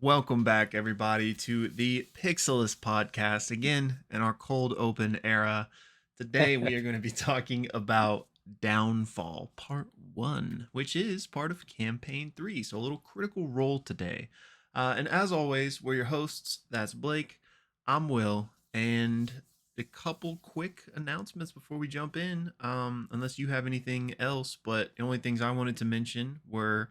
Welcome back, everybody, to the Pixelists Podcast. Again, in our cold open era, today we are going to be talking about Downfall Part 1, which is part of Campaign 3. So, a little critical role today. And as always, we're your hosts. That's Blake, I'm Will, and a couple quick announcements before we jump in, unless you have anything else. But the only things I wanted to mention were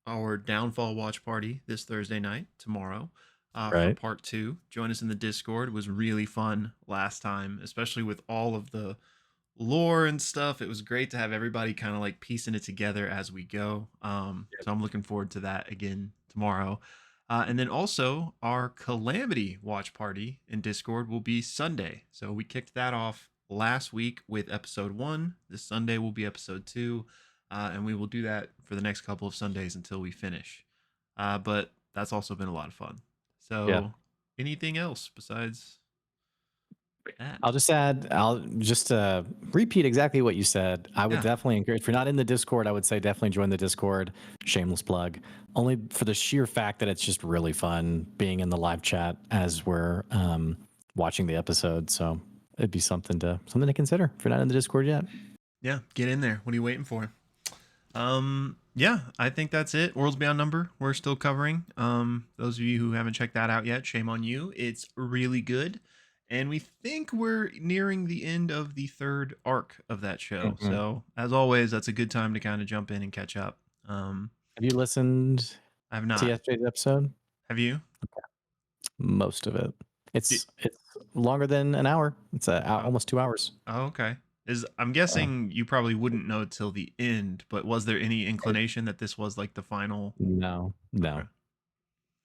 our Downfall watch party this Thursday night, tomorrow, for Right. part two. Join us in the Discord. It was really fun last time, especially with all of the lore and stuff. It was great to have everybody kind of like piecing it together as we go. So I'm looking forward to that again tomorrow. And then also our Calamity watch party in Discord will be Sunday. So we kicked that off last week with episode 1. This Sunday will be episode 2. And we will do that for the next couple of Sundays until we finish. But that's also been a lot of fun. Yeah. So, anything else besides that? I'll just repeat exactly what you said. I would Yeah. definitely encourage, if you're not in the Discord, I would say definitely join the Discord. Shameless plug. Only for the sheer fact that it's just really fun being in the live chat as we're watching the episode. So it'd be something to consider if you're not in the Discord yet. Yeah, get in there. What are you waiting for? Yeah, I think that's it. Worlds Beyond Number, we're still covering. Those of you who haven't checked that out yet, shame on you. It's really good. And we think we're nearing the end of the third arc of that show. Mhm. So, as always, that's a good time to kind of jump in and catch up. Have you listened I've to not. yesterday's episode? Have you? Most of it. Di- It's longer than an hour. It's oh, almost 2 hours. oh, okay. I'm So, guessing you probably wouldn't know till the end, but was there any inclination that this was like the final? no. Okay.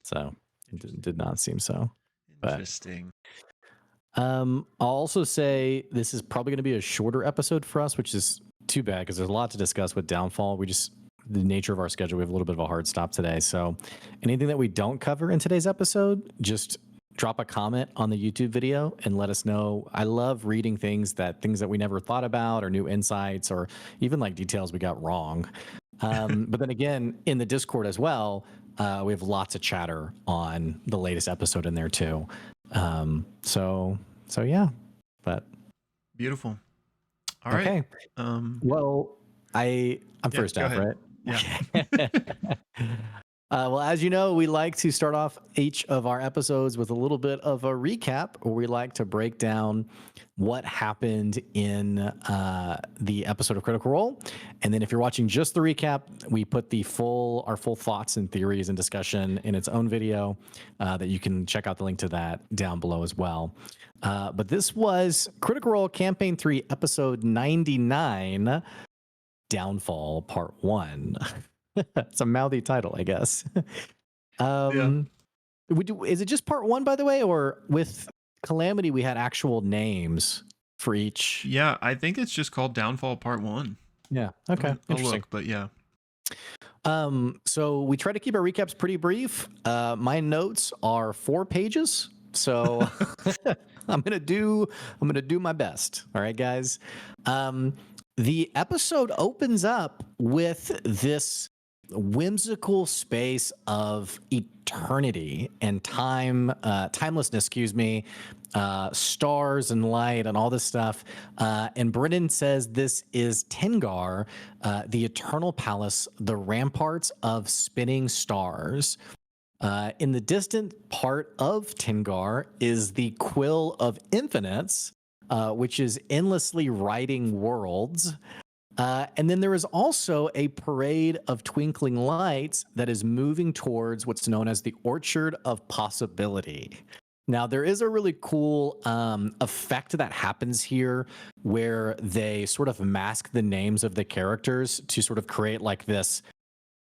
So Interesting. did not seem so. But Interesting. I'll also say this is probably going to be a shorter episode for us, which is too bad because there's a lot to discuss with Downfall. The nature of our schedule, we have a little bit of a hard stop today. So anything that we don't cover in today's episode, just drop a comment on the YouTube video and let us know. I love reading things that we never thought about or new insights or even like details we got wrong. But then again, in the Discord as well, we have lots of chatter on the latest episode in there too. So yeah, but Beautiful. All right. okay. Well, I'm Yeah, first go off, ahead. right? Yeah. Well, as you know, we like to start off each of our episodes with a little bit of a recap, where we like to break down what happened in the episode of Critical Role. And then if you're watching just the recap, we put our full thoughts and theories and discussion in its own video that you can check out the link to that down below as well. But this was Critical Role Campaign 3, Episode 99, Downfall Part 1. It's a mouthy title, I guess. Yeah. Is it just Part 1, by the way, or with Calamity we had actual names for each? Yeah, I think it's just called Downfall Part 1. Yeah. Okay. I'll Interesting. look, but yeah. So we try to keep our recaps pretty brief. My notes are 4 pages, so I'm gonna do my best. All right, guys. The episode opens up with this whimsical space of eternity and timelessness, stars and light and all this stuff. And Brennan says this is Tengar, the eternal palace, the ramparts of spinning stars. In the distant part of Tengar is the Quill of Infinites, which is endlessly writing worlds. And then there is also a parade of twinkling lights that is moving towards what's known as the Orchard of Possibility. Now, there is a really cool effect that happens here where they sort of mask the names of the characters to sort of create like this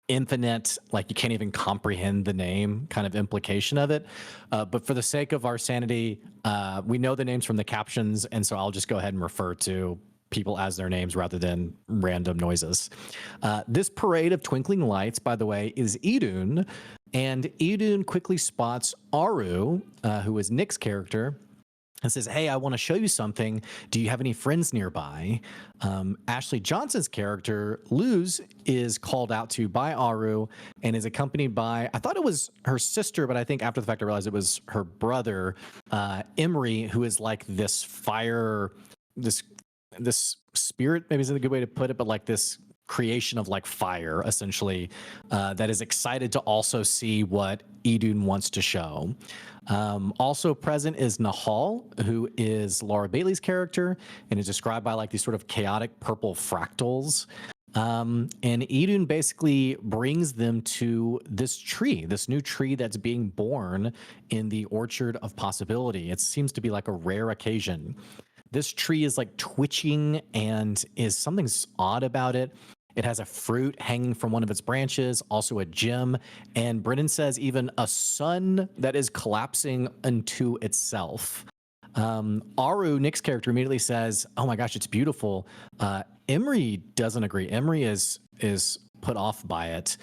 infinite, like you can't even comprehend the name kind of implication of it. But for the sake of our sanity, we know the names from the captions. And so I'll just go ahead and refer to people as their names rather than random noises. This parade of twinkling lights, by the way, is Idun. And Idun quickly spots Aru, who is Nick's character, and says, "Hey, I want to show you something. Do you have any friends nearby?" Ashley Johnson's character, Luz, is called out to by Aru and is accompanied by, I thought it was her sister, but I think after the fact I realized it was her brother, Emery, who is like this fire, this spirit, maybe is a good way to put it, but like this creation of like fire, essentially, that is excited to also see what Idun wants to show. Also present is Nahal, who is Laura Bailey's character and is described by like these sort of chaotic purple fractals. And Idun basically brings them to this tree, this new tree that's being born in the Orchard of Possibility. It seems to be like a rare occasion. This tree is like twitching and is something's odd about it. It has a fruit hanging from one of its branches, also a gem, and Brennan says even a sun that is collapsing into itself. Aru, Nick's character, immediately says, "Oh my gosh, it's beautiful." Emery doesn't agree. Emery is put off by it.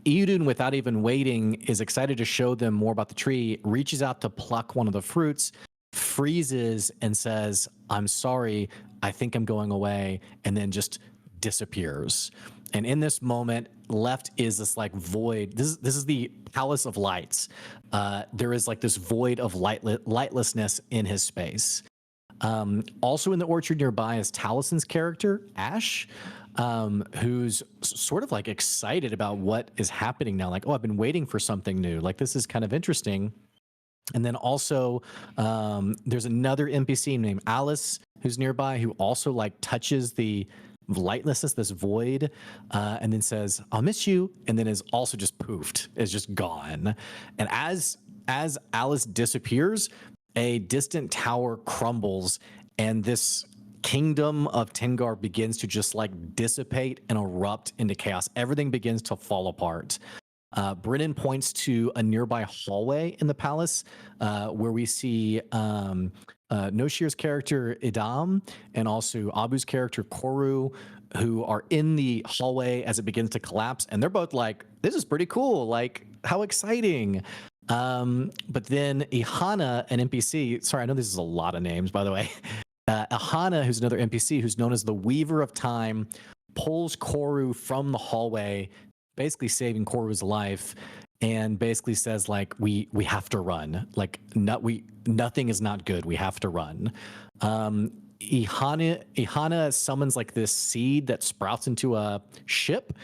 Idun, without even waiting, is excited to show them more about the tree, reaches out to pluck one of the fruits, freezes and says, "I'm sorry, I think I'm going away," and then just disappears. And in this moment, left is this like void. This is the Palace of Lights. There is like this void of lightlessness in his space. Also in the orchard nearby is Talison's character, Ash, who's sort of like excited about what is happening now. Like, oh, I've been waiting for something new. Like, this is kind of interesting. And then also, there's another NPC named Alice who's nearby who also like touches the lightlessness, this void, and then says, "I'll miss you," and then is also just poofed, is just gone. And as Alice disappears, a distant tower crumbles, and this kingdom of Tengar begins to just like dissipate and erupt into chaos. Everything begins to fall apart. Brennan points to a nearby hallway in the palace where we see Noshir's character Idam and also Abu's character Koru, who are in the hallway as it begins to collapse. And they're both like, "This is pretty cool. Like, how exciting." But then Ihana, an NPC, sorry, I know this is a lot of names, by the way. Ihana, who's another NPC, who's known as the Weaver of Time, pulls Koru from the hallway, basically saving Koru's life, and basically says like, we have to run. Like, nothing is not good. We have to run. Ihana summons like this seed that sprouts into a ship.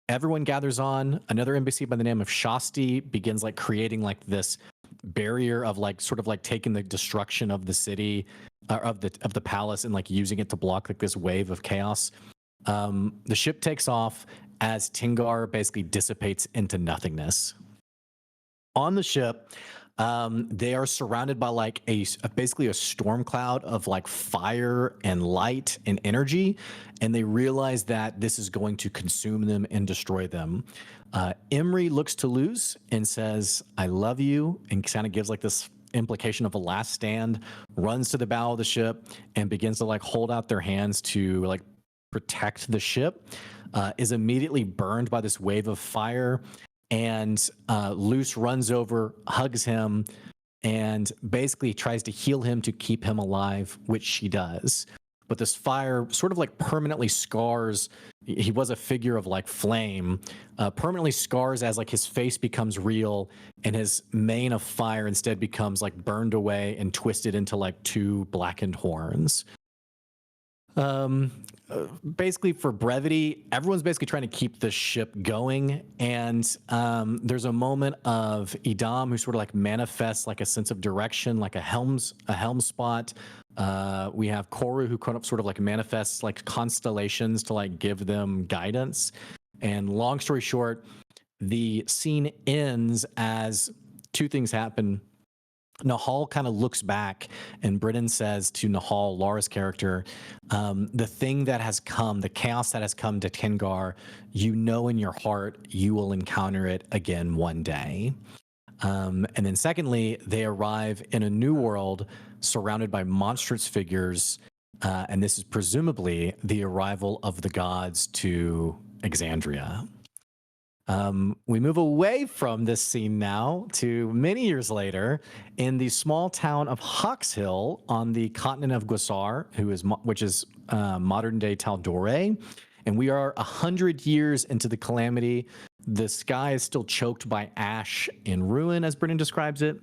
Everyone gathers on. Another NPC by the name of Shasti begins like creating like this barrier of like sort of like taking the destruction of the city of the palace and like using it to block like this wave of chaos. The ship takes off as Tengar basically dissipates into nothingness. On the ship, they are surrounded by like basically a storm cloud of like fire and light and energy, and they realize that this is going to consume them and destroy them. Emery looks to Luz and says, "I love you," and kind of gives like this implication of a last stand, runs to the bow of the ship and begins to like hold out their hands to like protect the ship, is immediately burned by this wave of fire. And Luce runs over, hugs him, and basically tries to heal him to keep him alive, which she does. But this fire sort of like permanently scars. He was a figure of like flame, permanently scars as like his face becomes real, and his mane of fire instead becomes like burned away and twisted into like two blackened horns. Basically, for brevity, everyone's basically trying to keep the ship going, and there's a moment of Idam who sort of like manifests like a sense of direction, like a helm spot. We have Koru who kind of sort of like manifests like constellations to like give them guidance. And long story short, the scene ends as two things happen. Nahal kind of looks back, and Brennan says to Nahal, Laura's character, "The thing that has come, the chaos that has come to Tengar, you know in your heart you will encounter it again one day." And then secondly, they arrive in a new world surrounded by monstrous figures, and this is presumably the arrival of the gods to Exandria. We move away from this scene now to many years later in the small town of Hawkshill on the continent of Guisar, which is modern day Taldore. And we are 100 years into the calamity. The sky is still choked by ash and ruin, as Brennan describes it.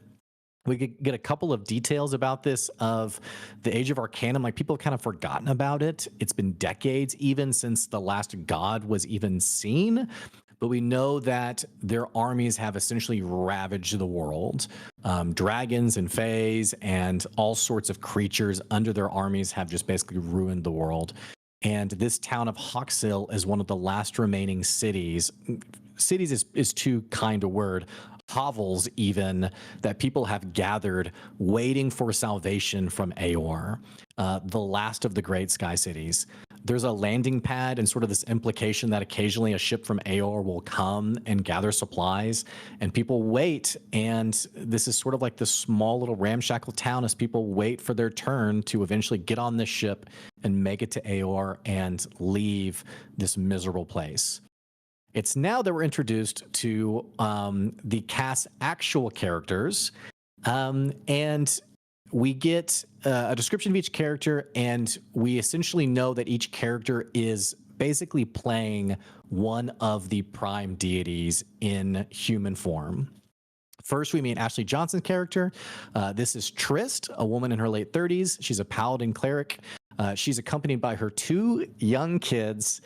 We could get a couple of details about this of the Age of Arcanum. Like, people have kind of forgotten about it. It's been decades even since the last god was even seen. But we know that their armies have essentially ravaged the world. Dragons and fays and all sorts of creatures under their armies have just basically ruined the world. And this town of Hawkshill is one of the last remaining cities. Cities is too kind a word. Hovels even, that people have gathered waiting for salvation from Aor, the last of the great sky cities. There's a landing pad and sort of this implication that occasionally a ship from Aor will come and gather supplies, and people wait. And this is sort of like this small little ramshackle town as people wait for their turn to eventually get on this ship and make it to Aor and leave this miserable place. It's now that we're introduced to the cast's actual characters, and we get a description of each character, and we essentially know that each character is basically playing one of the prime deities in human form. First, we meet Ashley Johnson's character. This is Trist, a woman in her late 30s. She's a paladin cleric. She's accompanied by her two young kids,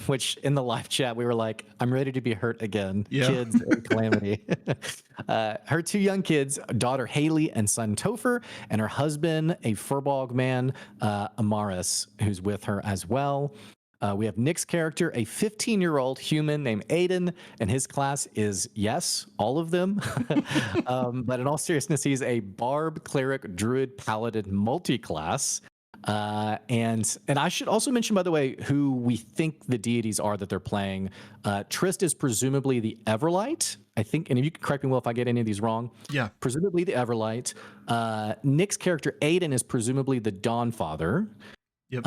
which in the live chat, we were like, I'm ready to be hurt again. Yeah. Kids and calamity. Her two young kids, daughter Haley and son Topher, and her husband, a furbog man, Amaris, who's with her as well. We have Nick's character, a 15-year-old human named Aiden, and his class is, yes, all of them. But in all seriousness, he's a barb, cleric, druid, paladin multi-class. And I should also mention, by the way, who we think the deities are that they're playing. Trist is presumably the Everlight, I think, and if you can correct me, Will, if I get any of these wrong. Yeah. Presumably the Everlight. Nick's character, Aiden, is presumably the Dawnfather. Yep.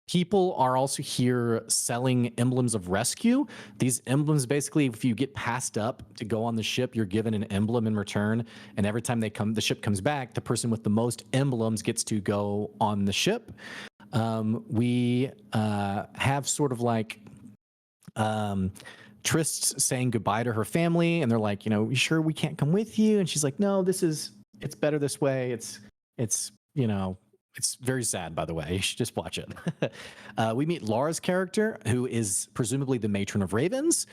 People are also here selling emblems of rescue. These emblems, basically, if you get passed up to go on the ship, you're given an emblem in return. And every time the ship comes back, the person with the most emblems gets to go on the ship. We have sort of like Trist saying goodbye to her family, and they're like, you sure we can't come with you? And she's like, no, it's better this way. It's very sad, by the way. You should just watch it. We meet Laura's character, who is presumably the matron of ravens.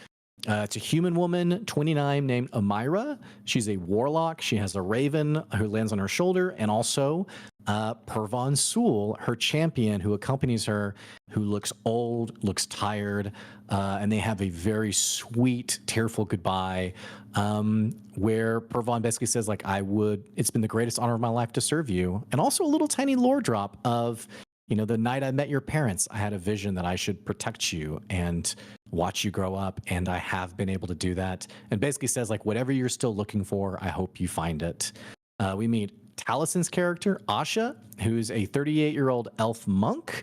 It's a human woman, 29, named Amira. She's a warlock. She has a raven who lands on her shoulder, and also Pervon Sul, her champion, who accompanies her, who looks old, looks tired, and they have a very sweet, tearful goodbye, where Pervon basically says, like, it's been the greatest honor of my life to serve you. And also a little tiny lore drop of, the night I met your parents, I had a vision that I should protect you and watch you grow up, and I have been able to do that. And basically says, like, whatever you're still looking for, I hope you find it. We meet Talison's character, Asha, who's a 38-year-old elf monk,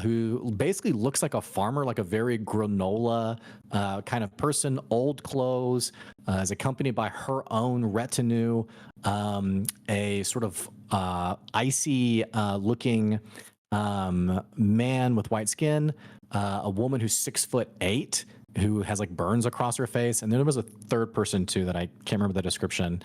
who basically looks like a farmer, like a very granola kind of person, old clothes, is accompanied by her own retinue, a sort of icy looking man with white skin, a woman who's 6'8", who has like burns across her face, and then there was a third person too that I can't remember the description.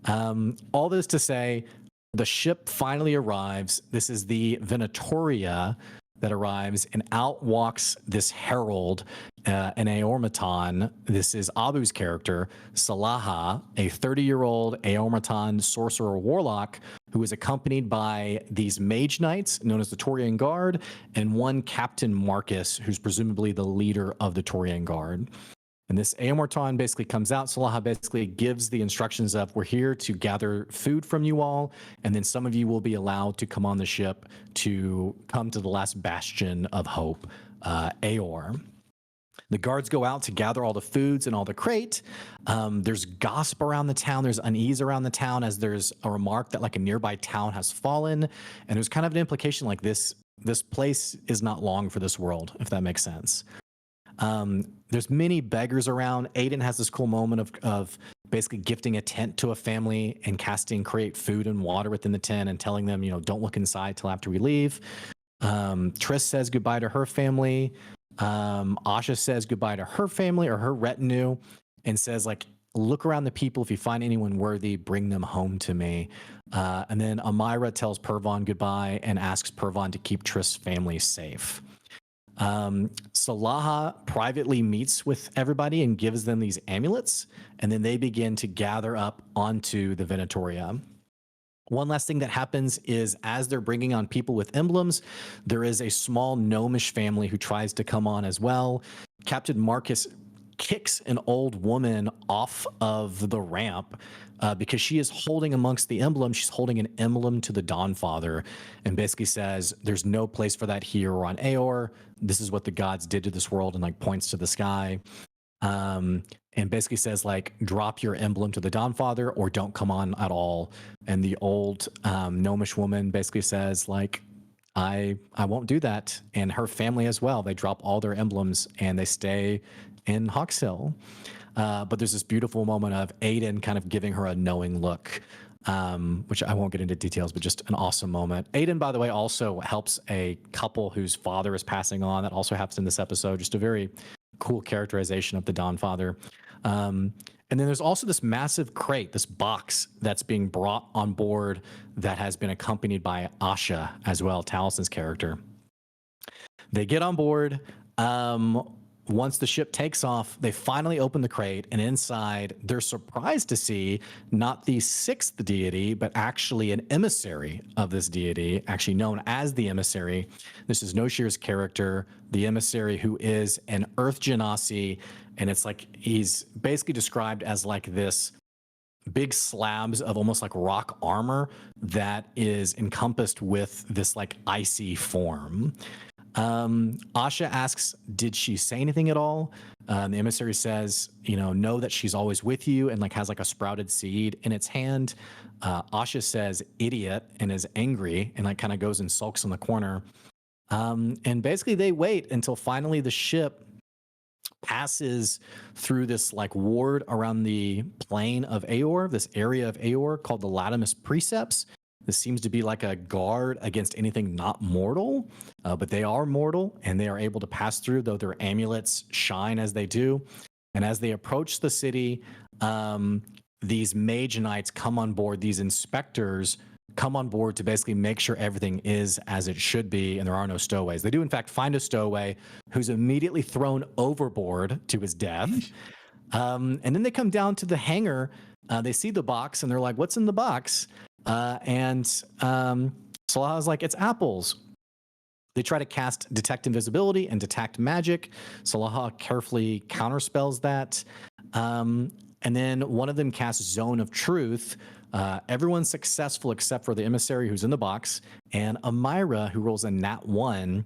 All this to say, the ship finally arrives. This is the Venatoria that arrives, and out walks this herald, an Aormaton. This is Abu's character, Salaha, a 30-year-old Aormaton sorcerer warlock who is accompanied by these mage knights known as the Torian Guard, and one Captain Marcus, who's presumably the leader of the Torian Guard. And this Aomorton basically comes out. Salaha basically gives the instructions of, we're here to gather food from you all, and then some of you will be allowed to come on the ship to come to the last bastion of hope, Aor. The guards go out to gather all the foods and all the crate. There's gossip around the town. There's unease around the town as there's a remark that like a nearby town has fallen. And there's kind of an implication like this place is not long for this world, if that makes sense. There's many beggars around. Aiden has this cool moment of basically gifting a tent to a family and casting create food and water within the tent and telling them, don't look inside till after we leave. Triss says goodbye to her family. Asha says goodbye to her family or her retinue and says, like, look around the people. If you find anyone worthy, bring them home to me. And then Amira tells Pervon goodbye and asks Pervon to keep Triss' family safe. Salaha privately meets with everybody and gives them these amulets, and then they begin to gather up onto the Venatoria. One last thing that happens is as they're bringing on people with emblems, there is a small gnomish family who tries to come on as well. Captain Marcus kicks an old woman off of the ramp because she is holding amongst the emblem. She's holding an emblem to the Dawnfather and basically says, there's no place for that here or on Aeor. This is what the gods did to this world, and like points to the sky. And basically says, like, drop your emblem to the Dawnfather or don't come on at all. And the old gnomish woman basically says, like, I won't do that. And her family as well. They drop all their emblems and they stay in Hawkshill. But there's this beautiful moment of Aiden kind of giving her a knowing look, which I won't get into details, but just an awesome moment. Aiden, by the way, also helps a couple whose father is passing on. That also happens in this episode. Just a very cool characterization of the Dawnfather. And then there's also this massive crate, this box that's being brought on board that has been accompanied by Asha as well, Talison's character. They get on board. Once the ship takes off, they finally open the crate, and inside they're surprised to see not the sixth deity, but actually an emissary of this deity, actually known as the emissary. This is Noshir's character, the emissary, who is an Earth Genasi, and it's like he's basically described as like this big slabs of almost like rock armor that is encompassed with this like icy form. Asha asks, did she say anything at all? The emissary says, know that she's always with you, and like has like a sprouted seed in its hand. Asha says idiot and is angry and like kind of goes and sulks in the corner. And basically they wait until finally the ship passes through this like ward around the plane of Aeor, this area of Aeor called the Latimus Precepts. This seems to be like a guard against anything not mortal, but they are mortal and they are able to pass through, though their amulets shine as they do. And as they approach the city, these mage knights come on board, these inspectors come on board to basically make sure everything is as it should be and there are no stowaways. They do, in fact, find a stowaway who's immediately thrown overboard to his death. And then they come down to the hangar. They see the box and they're like, what's in the box? And Salah's like, it's apples. They try to cast detect invisibility and detect magic. Salah carefully counterspells that. And then one of them casts Zone of Truth. Everyone's successful except for the emissary who's in the box and Amira, who rolls a nat 1.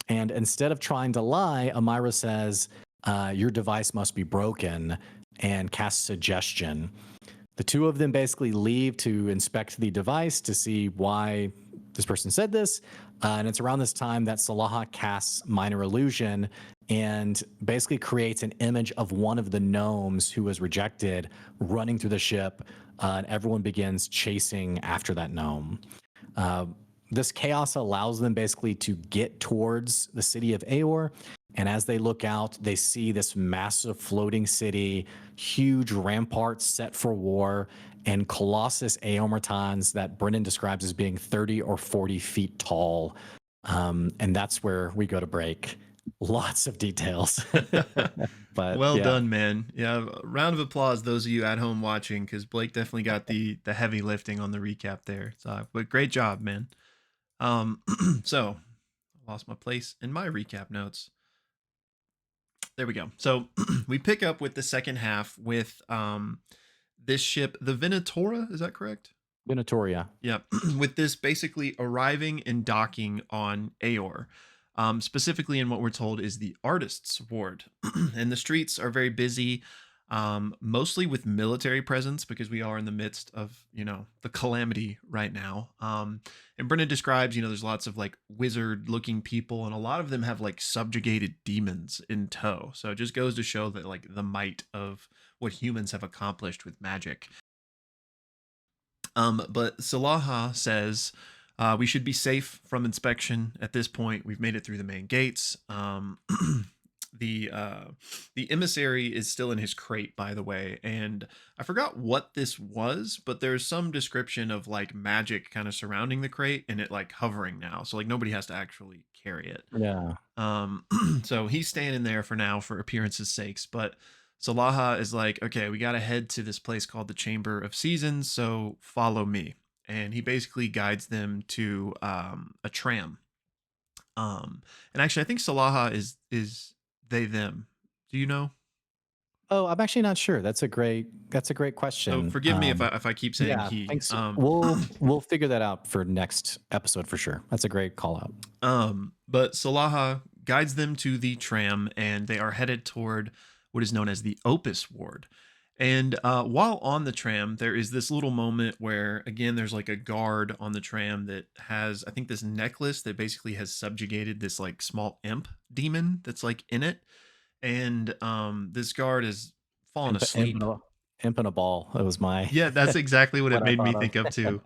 And instead of trying to lie, Amira says, your device must be broken, and casts Suggestion. The two of them basically leave to inspect the device to see why this person said this. And it's around this time that Salaha casts Minor Illusion and basically creates an image of one of the gnomes who was rejected running through the ship. And everyone begins chasing after that gnome. This chaos allows them basically to get towards the city of Aeor. And as they look out, they see this massive floating city, huge ramparts set for war, and Colossus Aeomertons that Brennan describes as being 30 or 40 feet tall. And that's where we go to break. Lots of details. But well yeah. done, man. Yeah, round of applause those of you at home watching, because Blake definitely got the heavy lifting on the recap there. So, but great job, man. So I lost my place in my recap notes. There we go. So we pick up with the second half with this ship, the Venatora. Is that correct? Venatoria. Yeah. With this basically arriving and docking on Aeor. Specifically in what we're told is the artists ward. And the streets are very busy. mostly with military presence because we are in the midst of, the calamity right now. And Brennan describes, there's lots of like wizard looking people, and a lot of them have like subjugated demons in tow. So it just goes to show that like the might of what humans have accomplished with magic. But Salaha says we should be safe from inspection at this point. We've made it through the main gates. The uh, the emissary is still in his crate, by the way, and I forgot what this was, but there's some description of like magic kind of surrounding the crate and it like hovering now, so like nobody has to actually carry it. Yeah. Um, so he's standing there for now for appearances' sakes, but Salaha is like, okay, we got to head to this place called the Chamber of Seasons, so follow me. And he basically guides them to a tram. And actually, I think Salaha is they them. Do you know? Oh, I'm actually not sure. That's a great So question. forgive me if I keep saying Yeah, he. thanks. We'll figure that out for next episode for sure. That's a great call out. But Salaha guides them to the tram, and they are headed toward what is known as the Opus Ward. And while on the tram, there is this little moment where, again, there's like a guard on the tram that has, I think, this necklace that basically has subjugated this like small imp demon that's like in it. And this guard is fallen Imp asleep. and imp and a ball. That was my Yeah, that's exactly what it what I made me thought think of of. too.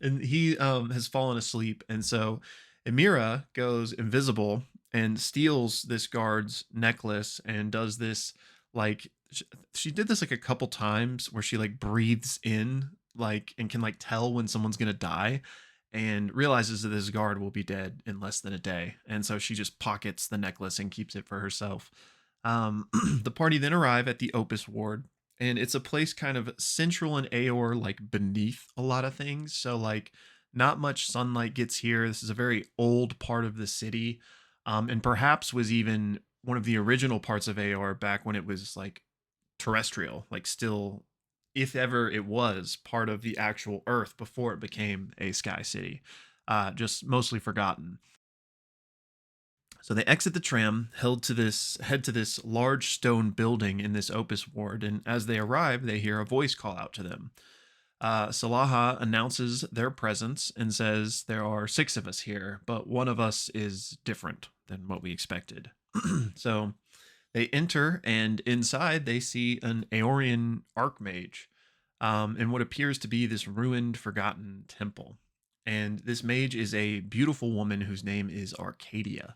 And he has fallen asleep, and so Amira goes invisible and steals this guard's necklace and does this like she did this like a couple times where she like breathes in like and can like tell when someone's gonna die and realizes that this guard will be dead in less than a day, and so she just pockets the necklace and keeps it for herself. The party then arrive at the Opus Ward, and it's a place kind of central in Aor, like beneath a lot of things. So like not much sunlight gets here. This is a very old part of the city, and perhaps was even one of the original parts of Aor back when it was like terrestrial, like still, if ever it was part of the actual Earth before it became a sky city. Just mostly forgotten. So they exit the tram, head to this large stone building in this Opus Ward, and as they arrive, they hear a voice call out to them. Salaha announces their presence and says, there are 6 of us here, but one of us is different than what we expected. So they enter, and inside they see an Aeorian archmage in what appears to be this ruined, forgotten temple. And this mage is a beautiful woman whose name is Arcadia,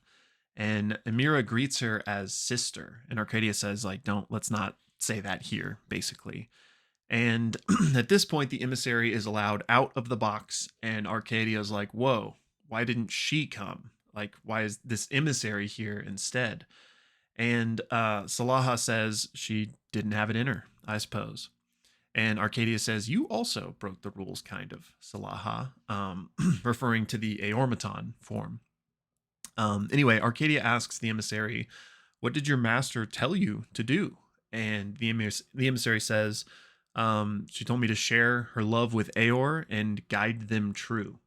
and Amira greets her as sister, and Arcadia says like, don't, let's not say that here, basically. And at this point the emissary is allowed out of the box, and Arcadia's like, whoa, why didn't she come? Like, why is this emissary here instead? And Salaha says she didn't have it in her, I suppose. And Arcadia says, you also broke the rules, kind of, Salaha, referring to the Aormaton form. Anyway, Arcadia asks the emissary, what did your master tell you to do? And the emissary says, she told me to share her love with Aor and guide them true.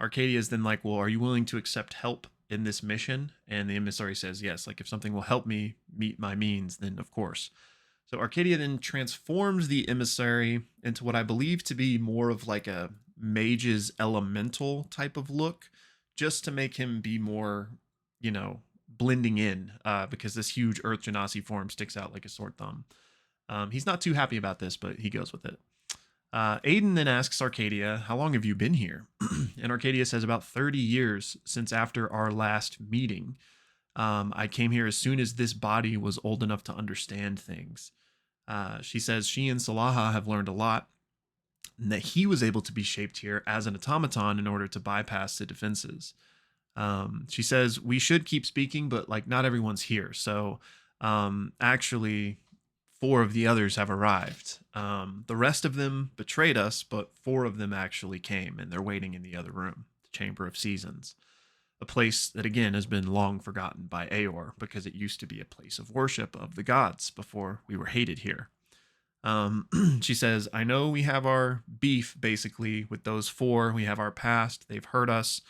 Arcadia is then like, well, are you willing to accept help in this mission? And the emissary says, yes, like if something will help me meet my means, then of course. So Arcadia then transforms the emissary into what I believe to be more of like a mage's elemental type of look, just to make him be more, blending in, because this huge Earth Genasi form sticks out like a sore thumb. He's not too happy about this, but he goes with it. Aiden then asks Arcadia, how long have you been here? And Arcadia says, about 30 years since after our last meeting. I came here as soon as this body was old enough to understand things. She says she and Salaha have learned a lot, and that he was able to be shaped here as an automaton in order to bypass the defenses. She says we should keep speaking, but like not everyone's here. So actually, 4 of the others have arrived. The rest of them betrayed us, but 4 of them actually came, and they're waiting in the other room, the Chamber of Seasons, a place that again has been long forgotten by Aor because it used to be a place of worship of the gods before we were hated here. She says, I know we have our beef basically with those 4. We have our past. They've hurt us.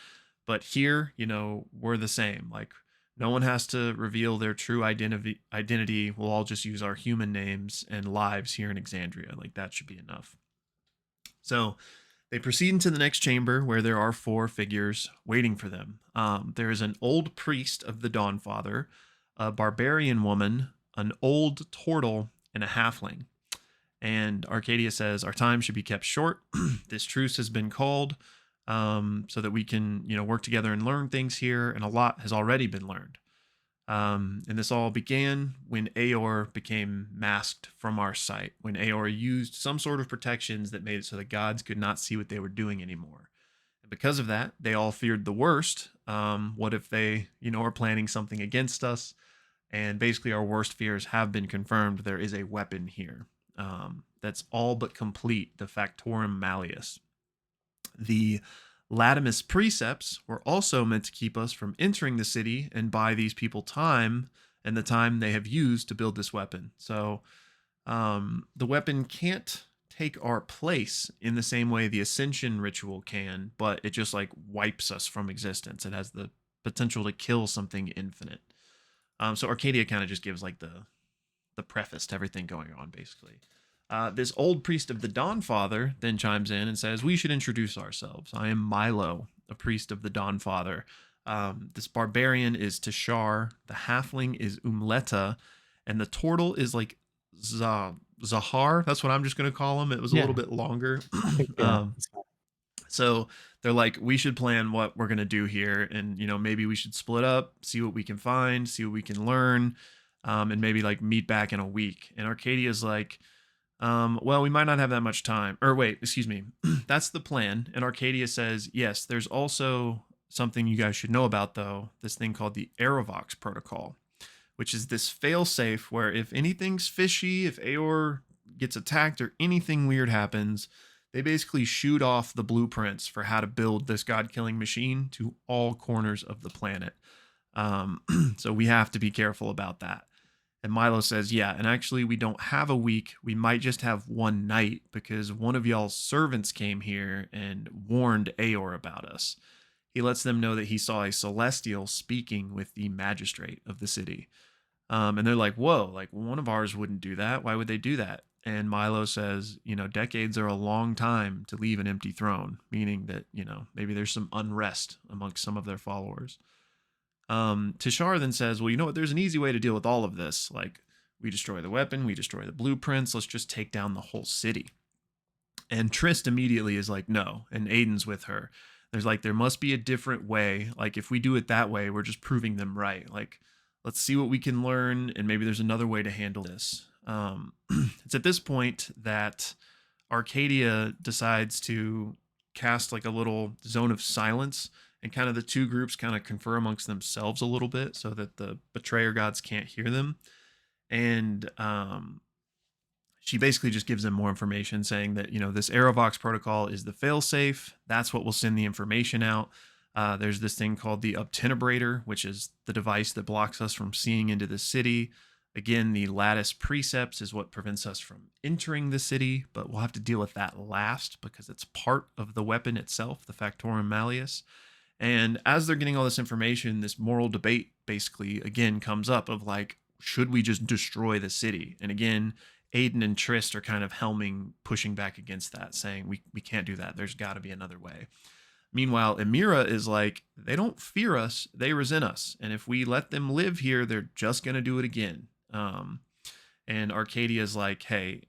But here, we're the same. Like, No one has to reveal their true identity. We'll all just use our human names and lives here in Exandria. Like that should be enough. So they proceed into the next chamber where there are four figures waiting for them. There is an old priest of the Dawnfather, a barbarian woman, an old turtle, and a halfling. And Arcadia says, our time should be kept short. This truce has been called so that we can, work together and learn things here. And a lot has already been learned. And this all began when Aor became masked from our sight, when Aor used some sort of protections that made it so the gods could not see what they were doing anymore. And because of that, they all feared the worst. What if they, are planning something against us? And basically, our worst fears have been confirmed. There is a weapon here that's all but complete, the Factorum Malleus. The Latimus precepts were also meant to keep us from entering the city and buy these people time and the time they have used to build this weapon. So the weapon can't take our place in the same way the Ascension ritual can, but it just like wipes us from existence. It has the potential to kill something infinite. So Arcadia kind of just gives like the preface to everything going on, basically. This old priest of the Dawnfather then chimes in and says, we should introduce ourselves. I am Milo, a priest of the Dawnfather. This barbarian is Tashar, the halfling is Umleta, and the turtle is like Zahar. That's what I'm just going to call him. It was a little bit longer. Yeah. So they're like, we should plan what we're going to do here. And, maybe we should split up, see what we can find, see what we can learn, and maybe like meet back in a week. And Arcadia's like, well, we might not have that much time. Or wait, excuse me. That's the plan. And Arcadia says, yes, there's also something you guys should know about, though. This thing called the Aerovox protocol, which is this failsafe where if anything's fishy, if Aor gets attacked or anything weird happens, they basically shoot off the blueprints for how to build this god-killing machine to all corners of the planet. So we have to be careful about that. And Milo says, yeah, and actually we don't have a week. We might just have one night because one of y'all's servants came here and warned Aor about us. He lets them know that he saw a celestial speaking with the magistrate of the city. And they're like, whoa, like one of ours wouldn't do that. Why would they do that? And Milo says, decades are a long time to leave an empty throne, meaning that, maybe there's some unrest amongst some of their followers. Tashar then says, well, you know what? There's an easy way to deal with all of this. Like, we destroy the weapon, we destroy the blueprints. Let's just take down the whole city. And Trist immediately is like, no. And Aiden's with her. There's like, there must be a different way. Like, if we do it that way, we're just proving them right. Like, let's see what we can learn. And maybe there's another way to handle this. It's at this point that Arcadia decides to cast like a little zone of silence, and kind of the two groups kind of confer amongst themselves a little bit so that the betrayer gods can't hear them. And she basically just gives them more information saying that, this Aerovox protocol is the failsafe. That's what will send the information out. There's this thing called the obtenebrator, which is the device that blocks us from seeing into the city. Again, the lattice precepts is what prevents us from entering the city, but we'll have to deal with that last because it's part of the weapon itself, the Factorum Malleus. And as they're getting all this information, this moral debate basically, again, comes up of like, should we just destroy the city? And again, Aiden and Trist are kind of pushing back against that, saying we can't do that. There's got to be another way. Meanwhile, Emira is like, they don't fear us, they resent us. And if we let them live here, they're just going to do it again. And Arcadia is like, hey,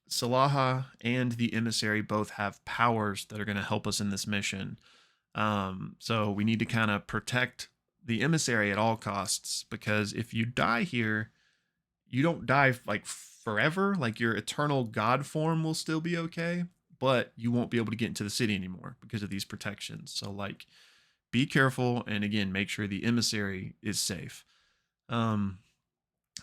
Salaha and the emissary both have powers that are going to help us in this mission. So we need to kind of protect the emissary at all costs, because if you die here, you don't die like forever. Like your eternal god form will still be okay, but you won't be able to get into the city anymore because of these protections. So like, be careful. And again, make sure the emissary is safe.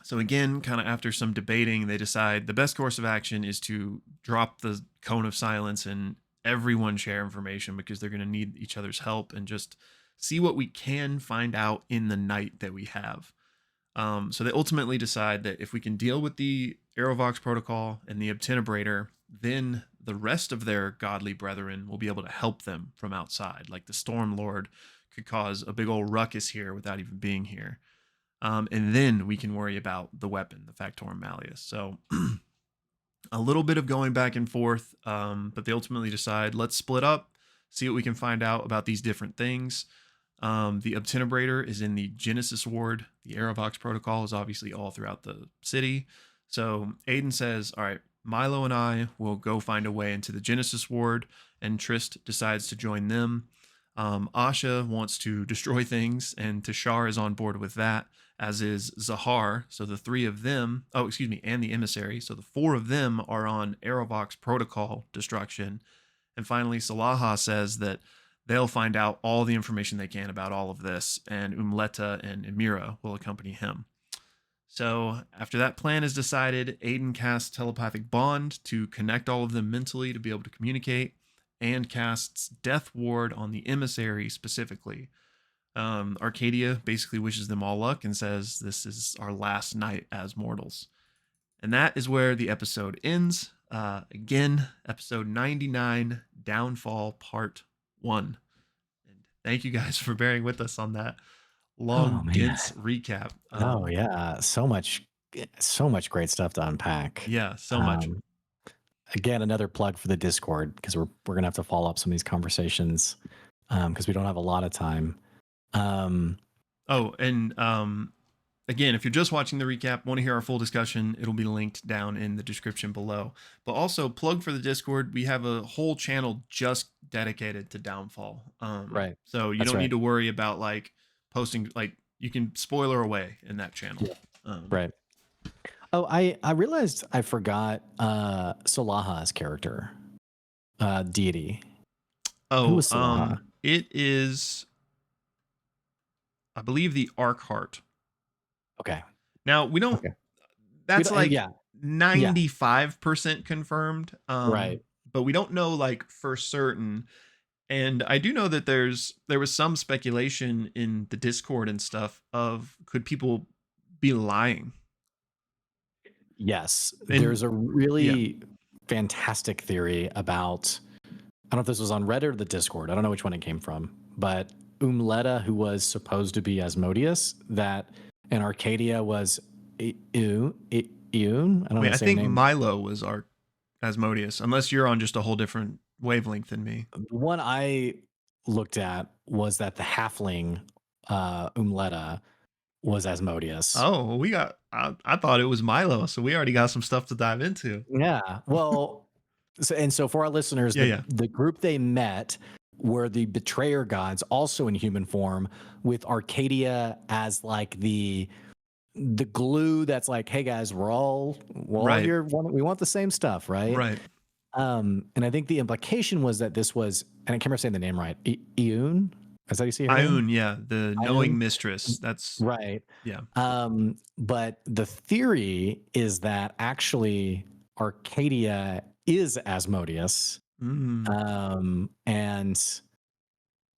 So again, kind of after some debating, they decide the best course of action is to drop the cone of silence and everyone share information, because they're going to need each other's help, and just see what we can find out in the night that we have. So they ultimately decide that if we can deal with the Aerovox protocol and the obtenebrator, then the rest of their godly brethren will be able to help them from outside. Like the Storm Lord could cause a big old ruckus here without even being here. And then we can worry about the weapon, the Factorum Malleus. So a little bit of going back and forth, but they ultimately decide, let's split up, see what we can find out about these different things. The Obtenebrator is in the Genesis Ward. The Aerovox protocol is obviously all throughout the city. So Aiden says, all right, Milo and I will go find a way into the Genesis Ward, and Trist decides to join them. Asha wants to destroy things, and Tashar is on board with that, as is Zahar. So the three of them, and the emissary. So the four of them are on Aerovox protocol destruction. And finally, Salaha says that they'll find out all the information they can about all of this, and Umleta and Emira will accompany him. So after that plan is decided, Aiden casts Telepathic Bond to connect all of them mentally to be able to communicate, and casts Death Ward on the emissary specifically. Arcadia basically wishes them all luck and says this is our last night as mortals. And that is where the episode ends. Again, episode 99, Downfall Part 1. And thank you guys for bearing with us on that long, dense recap. Oh yeah, so much great stuff to unpack. Yeah, so much. Again, another plug for the Discord, because we're gonna have to follow up some of these conversations because we don't have a lot of time. Again, if you're just watching the recap, want to hear our full discussion, it'll be linked down in the description below. But also, plug for the Discord. We have a whole channel just dedicated to Downfall. Right. So you don't need to worry about like posting, like you can spoiler away in that channel. Yeah. Right. Oh, I realized I forgot Salaha's character, deity. Who was Salaha? It is, I believe, the Arkheart. Okay. Now we don't. Okay. That's like 95% confirmed. Right. But we don't know like for certain. And I do know that there was some speculation in the Discord and stuff of could people be lying. Yes, there's a really fantastic theory about. I don't know if this was on Reddit or the Discord. I don't know which one it came from, but Umleta, who was supposed to be Asmodeus, that in Arcadia was Iyun. I don't know. I think Milo was Asmodeus, unless you're on just a whole different wavelength than me. The one I looked at was that the halfling Umleta was Asmodeus. Oh, I thought it was Milo, so we already got some stuff to dive into. Yeah, well, so for our listeners, the group they met were the betrayer gods, also in human form, with Arcadia as like the glue that's like, hey guys, we're all here. We want the same stuff, right? Right. And I think the implication was that this was, and I can't remember saying the name right, Iyun. Is that how you see her name? Iyun, yeah, the knowing mistress. That's right. Yeah. But the theory is that actually Arcadia is Asmodeus, and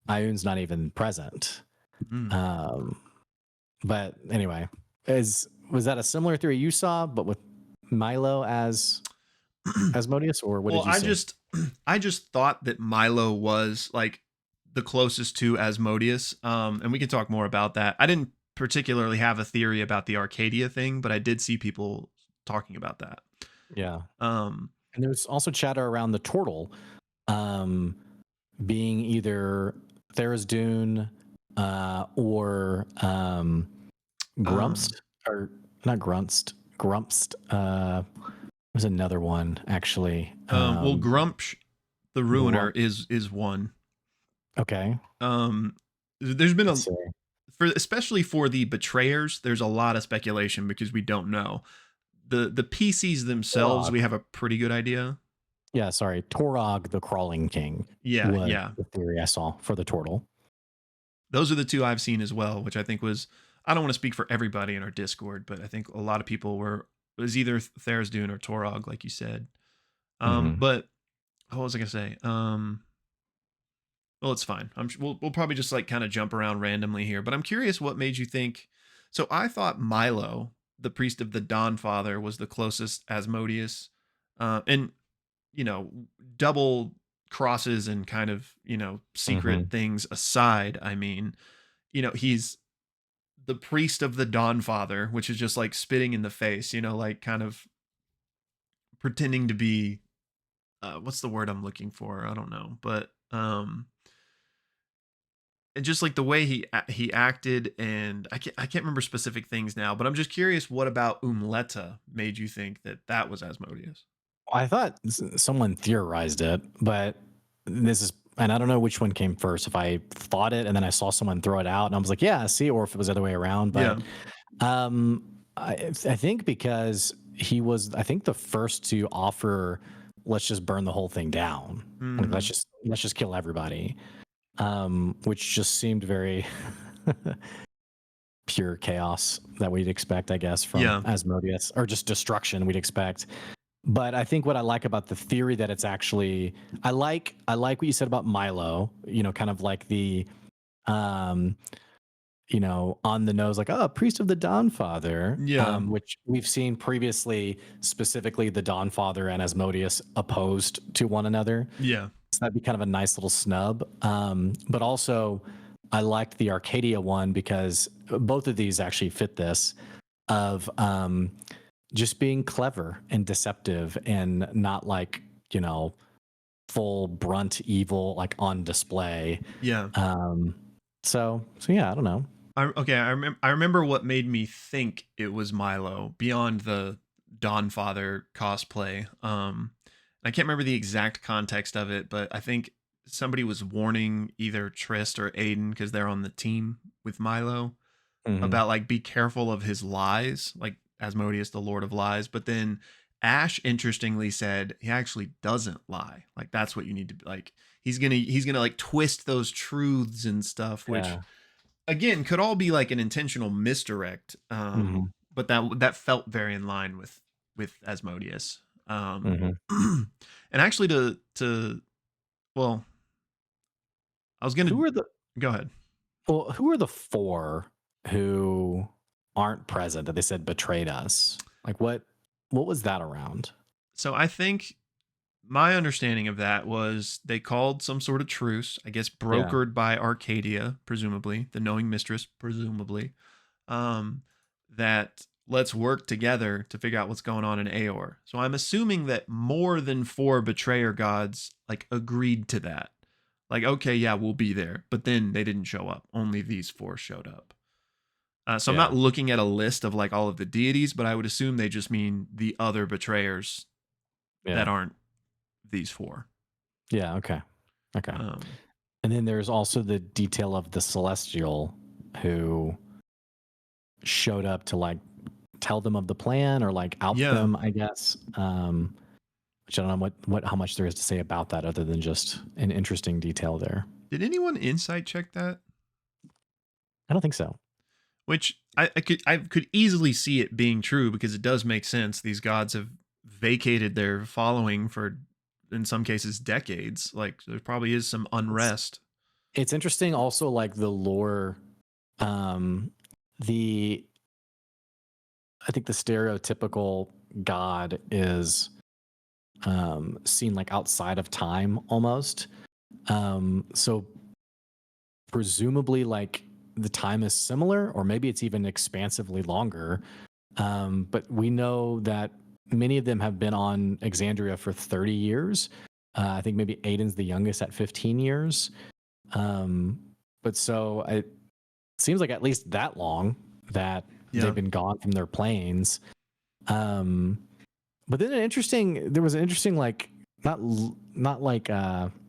Iyun's not even present. But anyway, was that a similar theory you saw, but with Milo as Asmodeus, or what did you say? I just thought that Milo was like the closest to Asmodeus, and we can talk more about that. I didn't particularly have a theory about the Arcadia thing, but I did see people talking about that. Yeah. And there's also chatter around the turtle being either Tharizdun or Grumpst, or not Grumpst. There's another one actually. Well, Grumpsh, the Ruiner, is one. Okay. There's been especially for the betrayers, there's a lot of speculation because we don't know. The PCs themselves, we have a pretty good idea. Yeah, sorry. Torog, the Crawling King. Yeah. The theory I saw for the turtle. Those are the two I've seen as well, which I think was, I don't want to speak for everybody in our Discord, but I think a lot of people was either Tharizdun or Torog, like you said. But what was I gonna say? Well, it's fine. We'll probably just like kind of jump around randomly here, but I'm curious what made you think. So I thought Milo, the priest of the Dawn Father, was the closest Asmodeus, and double crosses and kind of, secret Hmm. things aside, I mean, he's the priest of the Dawn Father, which is just like spitting in the face, like kind of pretending to be what's the word I'm looking for? I don't know. But and just like the way he acted, and I can't remember specific things now, but I'm just curious what about Umleta made you think that that was Asmodeus? I thought someone theorized it, but this is, and I don't know which one came first. If I thought it and then I saw someone throw it out, and I was like, yeah, see, or if it was the other way around. Yeah. But I think because he was, I think the first to offer, let's just burn the whole thing down. Like, Mm, let's just kill everybody. Which just seemed very pure chaos that we'd expect, I guess, from yeah. Asmodeus, or just destruction we'd expect. But I think what I like about the theory that it's actually, I like what you said about Milo, kind of like the um on the nose, like, oh, priest of the Dawn Father, Yeah. which we've seen previously, specifically the Dawn Father and Asmodeus opposed to one another. Yeah. So that'd be kind of a nice little snub. But also, I liked the Arcadia one because both of these actually fit this of just being clever and deceptive and not like, full brunt evil like on display. Yeah. Um, so yeah, I don't know. Okay, I remember what made me think it was Milo beyond the Dawn Father cosplay. I can't remember the exact context of it, but I think somebody was warning either Trist or Aiden because they're on the team with Milo Hmm. about like be careful of his lies, like Asmodeus, the Lord of Lies. But then Ash interestingly said he actually doesn't lie. Like that's what you need to be like. He's gonna like twist those truths and stuff, which Yeah. again could all be like an intentional misdirect. Hmm. But that felt very in line with Asmodeus. Hmm. And actually to well, I was gonna Who are the go ahead. who are the four who aren't present that they said betrayed us? Like what was that around? So I think my understanding of that was they called some sort of truce, I guess Yeah. brokered by Arcadia, presumably, the knowing mistress, presumably, um, that let's work together to figure out what's going on in Aor. So I'm assuming that more than four betrayer gods like agreed to that. Like, okay, yeah, we'll be there. But then they didn't show up. Only these four showed up. So I'm not Yeah. looking at a list of like all of the deities, but I would assume they just mean the other betrayers that Yeah. aren't these four. Yeah. Okay. Okay. Um, And then there's also the detail of the Celestial who showed up to like tell them of the plan or like out yeah. them, I guess. Which I don't know what how much there is to say about that other than just an interesting detail there. Did anyone insight check that? I don't think so. Which I could easily see it being true because it does make sense. These gods have vacated their following for, in some cases, decades. Like there probably is some It's unrest. it's interesting also like the lore, um the I think the stereotypical god is seen like outside of time almost. So presumably like the time is similar or maybe it's even expansively longer. But we know that many of them have been on Exandria for 30 years. I think maybe Aiden's the youngest at 15 years. Um, but so it seems like at least that long that they've Yeah. been gone from their planes. Um, but then there was an interesting like not like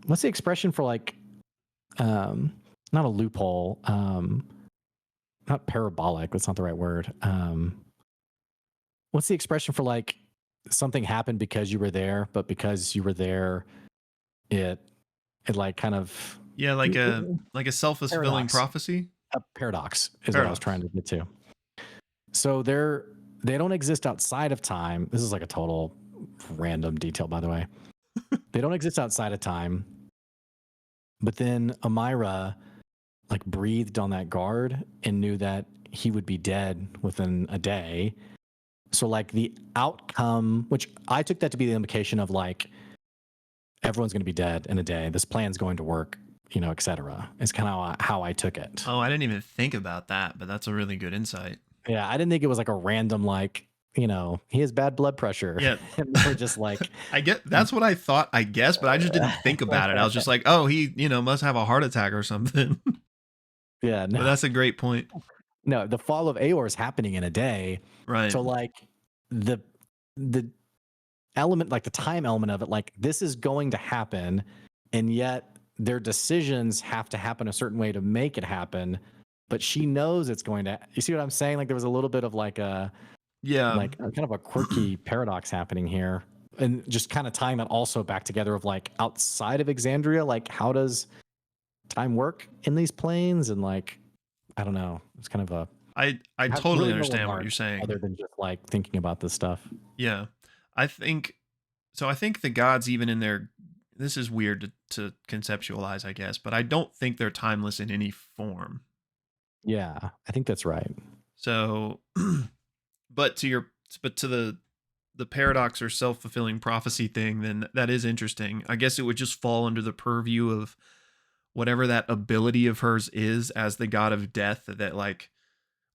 what's the expression for like um not a loophole, not parabolic, that's not the right word. What's the expression for like something happened because you were there, but because you were there, it like kind of Yeah, like a self-fulfilling paradox. prophecy. A paradox is what I was trying Paradox. to get to. So they don't exist outside of time. This is like a total random detail, by the way. They don't exist outside of time. But then Amira like breathed on that guard and knew that he would be dead within a day. So like the outcome, which I took that to be the implication of like everyone's going to be dead in a day. This plan's going to work, etc. It's kind of how I took it. Oh, I didn't even think about that, but that's a really good insight. Yeah, I didn't think it was like a random he has bad blood pressure. Yeah. And we're just like, I get that's what I thought, I guess, but I just didn't think about it. I was just like, oh, he, must have a heart attack or something. yeah, But no, that's a great point. no, the fall of Aor is happening in a day. Right. So like the the element, like the time element of it, like this is going to happen, and yet their decisions have to happen a certain way to make it happen. But she knows it's going to. You see what I'm saying? Like there was a little bit of like a Yeah. kind of a quirky paradox happening here, and just kind of tying that also back together of like outside of Exandria, like how does time work in these planes, and like I don't know. It's kind of a I have totally really no understand what remarks you're saying. other than just like thinking about this stuff. Yeah. I think so. I think the gods, even in their, this is weird to conceptualize, I guess, but I don't think they're timeless in any form. Yeah, I think that's right. So, but to the paradox or self-fulfilling prophecy thing, then that is interesting. I guess it would just fall under the purview of whatever that ability of hers is as the god of death, that like,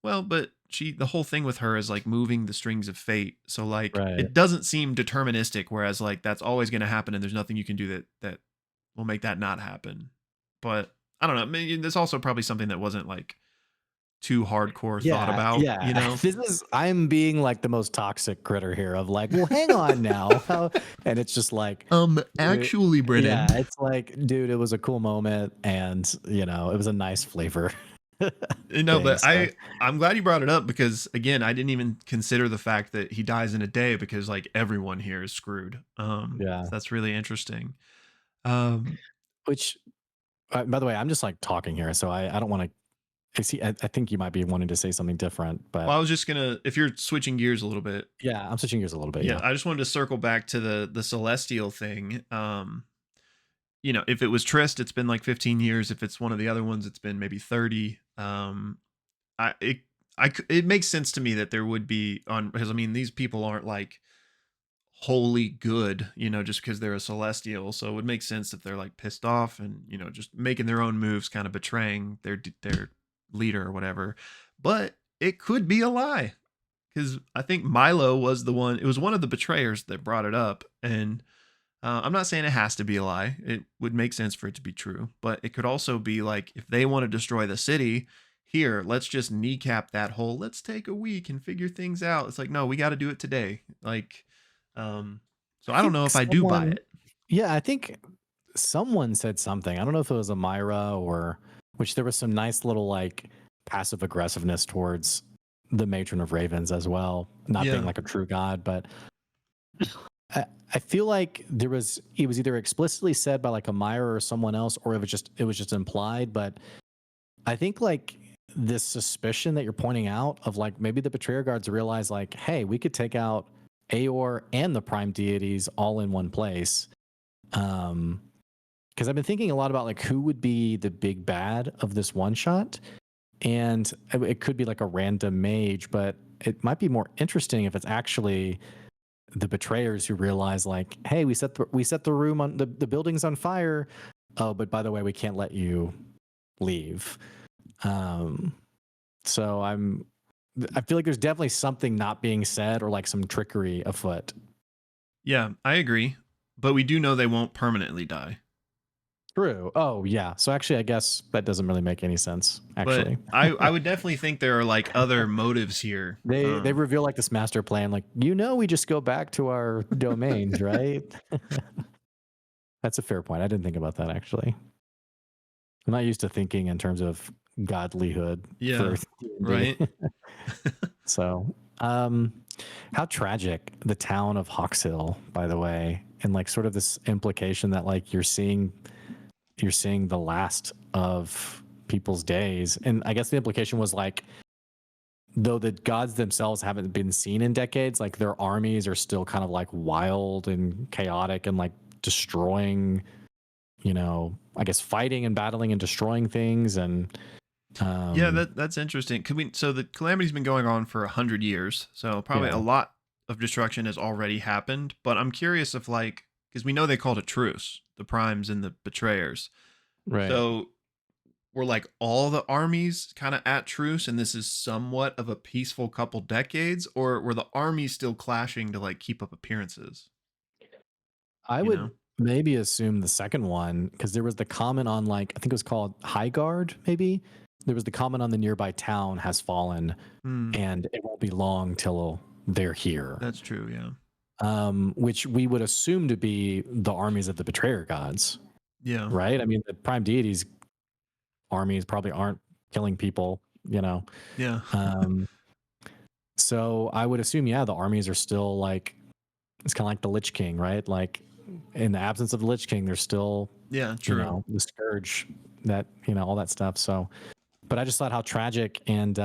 well, but the whole thing with her is like moving the strings of fate. So like Right. it doesn't seem deterministic, whereas like that's always going to happen and there's nothing you can do that will make that not happen. But I don't know. I mean, there's also probably something that wasn't like too hardcore thought Yeah, about, yeah. I'm being like the most toxic critter here of like, well, hang on now. And it's just like, dude, Actually, Brennan. yeah, it's like, dude, it was a cool moment, and it was a nice flavor. No, thing, but so. I'm glad you brought it up, because again, I didn't even consider the fact that he dies in a day, because like everyone here is screwed. Yeah. So that's really interesting. Um, Which, by the way, I'm just like talking here, so I don't want to. I think you might be wanting to say something different, well, but I was just gonna, if you're switching gears a little bit, yeah, I'm switching gears a little bit. yeah, Yeah. I just wanted to circle back to the celestial thing. If it was Trist, it's been like 15 years. If it's one of the other ones, it's been maybe 30. I it it makes sense to me that there would be on, because I mean these people aren't like wholly good, just because they're a celestial. So it would make sense if they're like pissed off and just making their own moves, kind of betraying their leader or whatever. But it could be a lie, because I think Milo was the one. It was one of the betrayers that brought it up, and I'm not saying it has to be a lie. It would make sense for it to be true, but it could also be like, if they want to destroy the city, here, let's just kneecap that whole, let's take a week and figure things out. It's like, no, we got to do it today. Like, so I don't know think if I do buy someone, it. yeah, I think someone said something. I don't know if it was Amira or which there was some nice little like passive aggressiveness towards the matron of ravens as well, not being Yeah. like a true god, but I feel like it was either explicitly said by like Amira or someone else, or it was just implied. But I think like this suspicion that you're pointing out of like maybe the betrayer guards realize like, hey, we could take out Aor and the prime deities all in one place. Because I've been thinking a lot about like who would be the big bad of this one shot, and it could be like a random mage, but it might be more interesting if it's actually the betrayers who realize like, hey, we set the room on the building's on fire. Oh, but by the way, we can't let you leave. So I feel like there's definitely something not being said or like some trickery afoot. Yeah, I agree. But we do know they won't permanently die. True. Oh yeah. So actually, I guess that doesn't really make any sense. Actually, But I would definitely think there are like other motives here. they reveal like this master plan. Like we just go back to our domains, right? That's a fair point. I didn't think about that actually. I'm not used to thinking in terms of godlyhood Yeah, for D&D. right. So, how tragic the town of Hawkshill, by the way, and like sort of this implication that like you're seeing the last of people's days. And I guess the implication was like, though the gods themselves haven't been seen in decades, like their armies are still kind of like wild and chaotic and like destroying, I guess fighting and battling and destroying things. And Yeah, that's interesting. So the calamity's been going on for 100 years, so probably yeah, a lot of destruction has already happened. But I'm curious if like because we know they called a truce, the primes and the betrayers. Right. So were like all the armies kind of at truce and this is somewhat of a peaceful couple decades, or were the armies still clashing to like keep up appearances, I you would know? maybe assume the second one because there was the comment on like I think it was called High Guard. Maybe there was the comment on the nearby town has fallen, Hmm, and it won't be long till they're here. that's true, yeah. Which we would assume to be the armies of the betrayer gods, Yeah. right? I mean, the prime deities armies probably aren't killing people, you know. Yeah. Um, so I would assume, yeah, the armies are still like it's kind of like the Lich King, right? Like in the absence of the Lich King, there's still, Yeah, true. the scourge, that all that stuff. So, but I just thought how tragic, and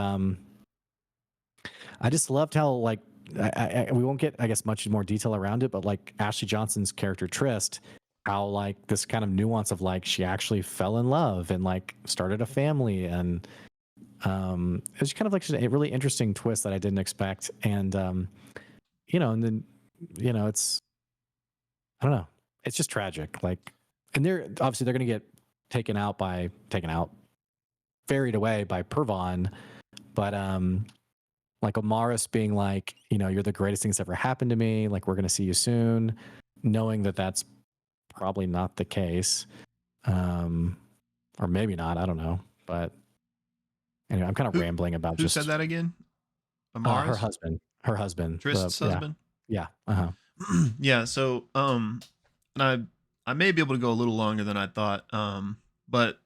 I just loved how like we won't get I guess much more detail around it, but like Ashley Johnson's character Trist, how like this kind of nuance of like she actually fell in love and like started a family, and it was kind of like just a really interesting twist that I didn't expect, and and then it's I don't know, it's just tragic, like, and they're obviously they're gonna get taken out, buried away by Pervon, but like Amaris being like, you're the greatest thing that's ever happened to me. Like, we're going to see you soon, knowing that that's probably not the case. Um, or maybe not. I don't know. But anyway, I'm kind of Who rambling about who said just that again? her Amaris? husband. Trist's Yeah. husband? Yeah. Uh huh. Yeah, so and I may be able to go a little longer than I thought. But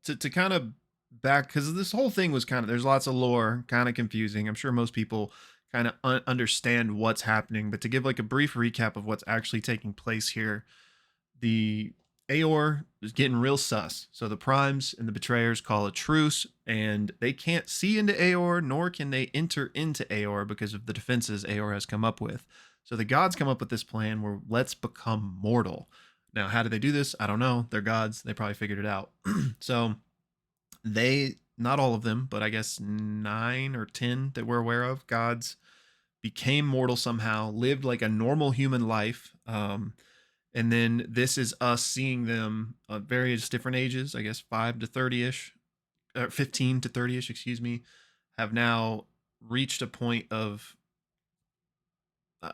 to kind of back because this whole thing was kind of there's lots of lore, kind of confusing. I'm sure most people kind of understand what's happening, but to give like a brief recap of what's actually taking place here, the Aor is getting real sus. So the primes and the betrayers call a truce, and they can't see into Aor, nor can they enter into Aor because of the defenses Aor has come up with. So the gods come up with this plan where let's become mortal. Now, how do they do this? I don't know. They're gods. They probably figured it out. So they, not all of them, but I guess 9 or 10 that we're aware of, gods became mortal somehow, lived like a normal human life. And then this is us seeing them at various different ages, I guess 5 to 30 ish, 15 to 30 ish, excuse me, have now reached a point of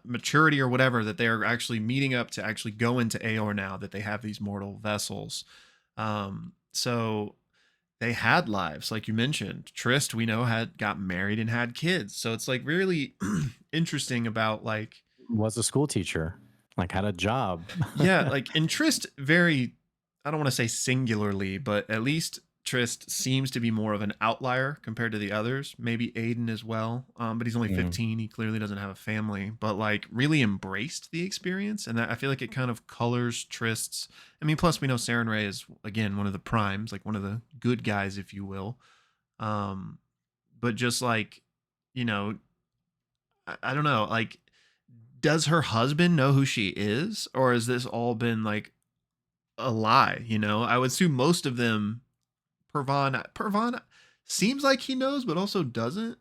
maturity or whatever that they are actually meeting up to actually go into Aor now that they have these mortal vessels. So they had lives, like you mentioned. Trist, we know, had got married and had kids. So it's like really interesting about like Was a school teacher, like had a job. yeah, like in Trist, very, I don't want to say singularly, but at least Trist seems to be more of an outlier compared to the others. Maybe Aiden as well, but he's only Mm. 15. He clearly doesn't have a family, but like really embraced the experience, and that I feel like it kind of colors Trist's. I mean, plus we know Saren Ray is again one of the primes, like one of the good guys, if you will. Um, but just like you know, I don't know, like does her husband know who she is, or has this all been like a lie? I would assume most of them. Pervon seems like he knows, but also doesn't.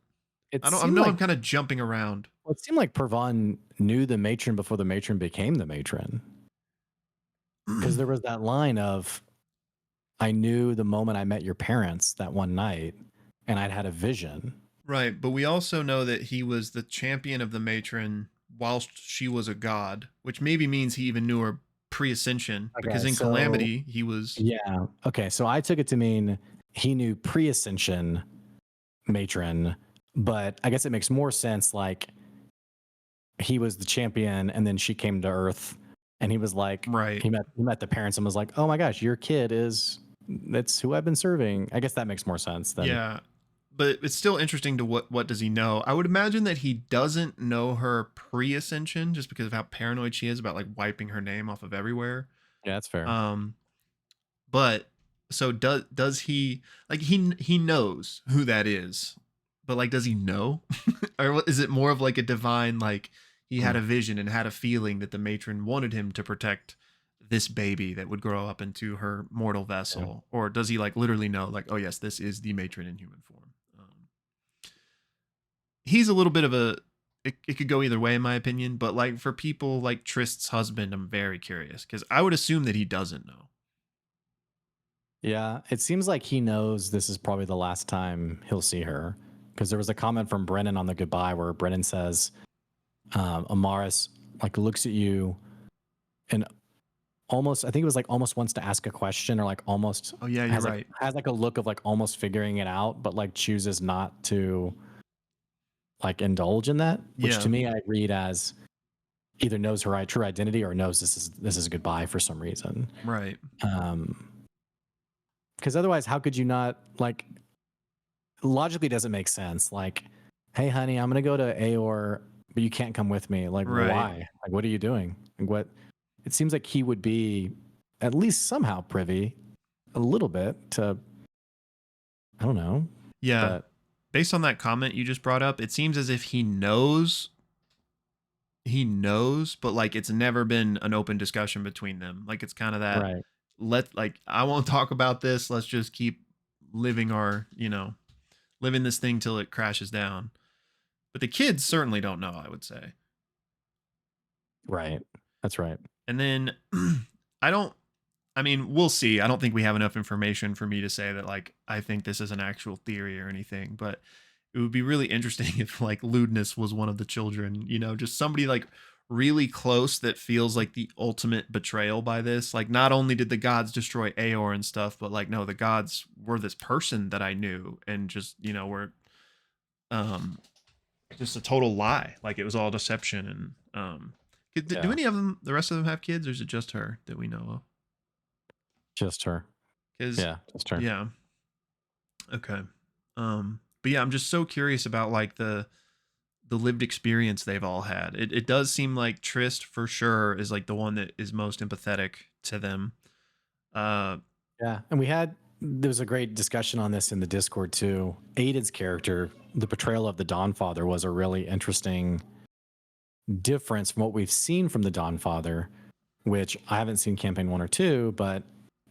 It I seemed know like I'm kind of jumping around. it seemed like Pervon knew the matron before the matron became the matron, because there was that line of I knew the moment I met your parents that one night, and I'd had a vision. Right, but we also know that he was the champion of the matron whilst she was a god, which maybe means he even knew her pre-ascension because Okay, in so Calamity he was. yeah, okay, so I took it to mean he knew pre-ascension matron, but I guess it makes more sense like he was the champion and then she came to Earth, and he was like Right. he met the parents and was like, "Oh my gosh, your kid is that's who I've been serving." I guess that makes more sense than Yeah, but it's still interesting to what does he know? I would imagine that he doesn't know her pre-ascension just because of how paranoid she is about like wiping her name off of everywhere. yeah, that's fair. Um, But so does he like he knows who that is, but like does he know, or is it more of like a divine like he had Mm, a vision and had a feeling that the matron wanted him to protect this baby that would grow up into her mortal yeah. vessel, or does he like literally know like oh yes this is the matron in human form? He's a little bit of a it could go either way in my opinion, but like for people like Trist's husband, I'm very curious because I would assume that he doesn't know. Yeah, it seems like he knows this is probably the last time he'll see her. Because there was a comment from Brennan on the goodbye where Brennan says, Amaris like looks at you and almost, I think it was like almost wants to ask a question or like almost Oh yeah, you're has like right. has like a look of like almost figuring it out, but like chooses not to like indulge in that, which to Yeah, me I read as either knows her true identity or knows this is a goodbye for some reason. right. Um, because otherwise, how could you not like logically doesn't make sense. Like, hey, honey, I'm gonna go to Aor, but you can't come with me. Like, Right. why? Like, what are you doing? Like, what? It seems like he would be at least somehow privy a little bit to, I don't know, Yeah. but Based on that comment you just brought up, it seems as if he knows, but like it's never been an open discussion between them. Like it's kind of that right, like I won't talk about this. Let's just keep living living this thing till it crashes down. But the kids certainly don't know, I would say. right. That's right. And then I don't I mean, we'll see. I don't think we have enough information for me to say that like I think this is an actual theory or anything, but it would be really interesting if like lewdness was one of the children, just somebody like really close that feels like the ultimate betrayal by this. Like not only did the gods destroy Aor and stuff, but like no, the gods were this person that I knew and just, were um just a total lie. Like it was all deception and do Yeah, any of them the rest of them have kids or is it just her that we know of? just her. Cuz Yeah, just her. yeah, okay. But yeah, I'm just so curious about like the lived experience they've all had. It does seem like Trist for sure is like the one that is most empathetic to them. Uh Yeah, and there was a great discussion on this in the Discord too. Aiden's character, the portrayal of the Dawn Father, was a really interesting difference from what we've seen from the Dawn Father, which I haven't seen campaign 1 or 2, but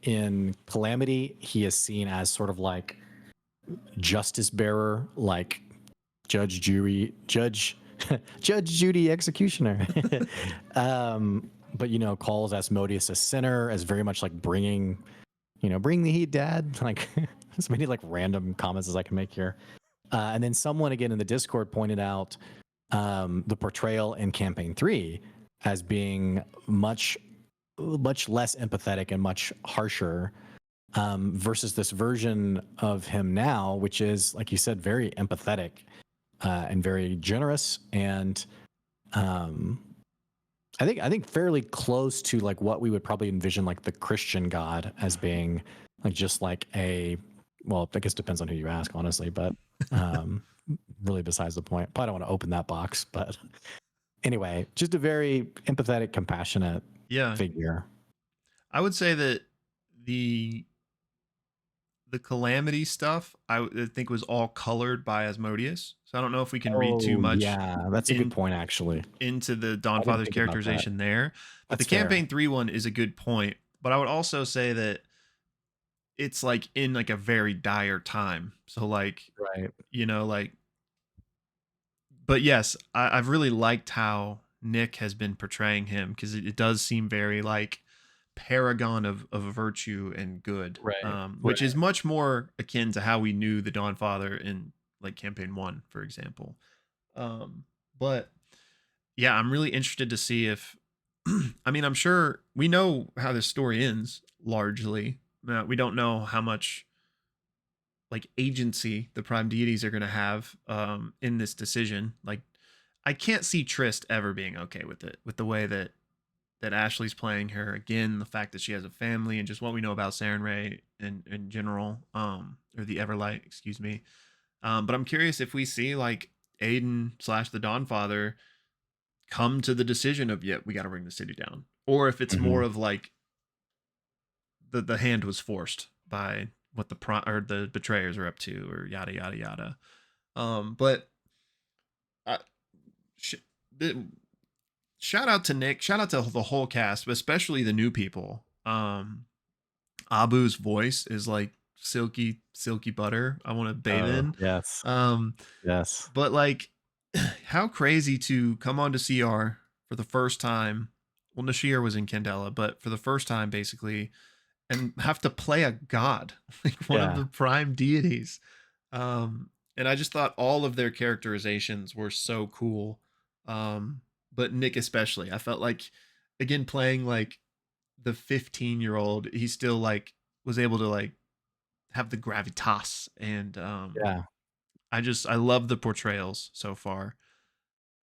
in Calamity, he is seen as sort of like justice bearer, like judge Judge Judy executioner. But calls Asmodeus a sinner, as very much like bring the heat, Dad. Like as many like random comments as I can make here. And then someone again in the Discord pointed out the portrayal in campaign 3 as being much less empathetic and much harsher versus this version of him now, which is, like you said, very empathetic and very generous, and um, I think fairly close to like what we would probably envision like the Christian God as being, like just like a, well, I guess it depends on who you ask, honestly, but um, really besides the point. Probably don't want to open that box, but anyway, just a very empathetic, compassionate yeah, figure. I would say that the the calamity stuff I think was all colored by Asmodeus. So I don't know if we can read too Oh much yeah, that's a good in point actually. into the I didn't Dawnfather's think about that. characterization there. But the That's fair. campaign 3 one is a good point. But I would also say that it's like in like a very dire time. So like, Right. like but yes, I've really liked how Nick has been portraying him because it does seem very like paragon of virtue and good, Right. which Right. is much more akin to how we knew the Dawn Father in like campaign 1, for example. But yeah, I'm really interested to see if I mean, I'm sure we know how this story ends largely. We don't know how much like agency the prime deities are going to have in this decision. Like I can't see Trist ever being okay with it, with the way that Ashley's playing her. Again, the fact that she has a family and just what we know about Saren Ray in general, or the Everlight, excuse me. But I'm curious if we see like Aiden slash the Dawn Father come to the decision of, yeah, we got to bring the city down, or if it's more Mhm. of like the hand was forced by what or the betrayers are up to, or yada yada yada. But I, sh- the, shout out to Nick, shout out to the whole cast, but especially the new people. Abu's voice is like silky, silky butter. I want to bathe Oh in. yes. Um, Yes. but like how crazy to come onto CR for the first time. Well, Nashir was in Candela, but for the first time, basically, and have to play a god, like one of Yeah. the prime deities. And I just thought all of their characterizations were so cool. But Nick especially, I felt like again playing like the 15-year-old, he still like was able to like have the gravitas and Yeah. I love the portrayals so far.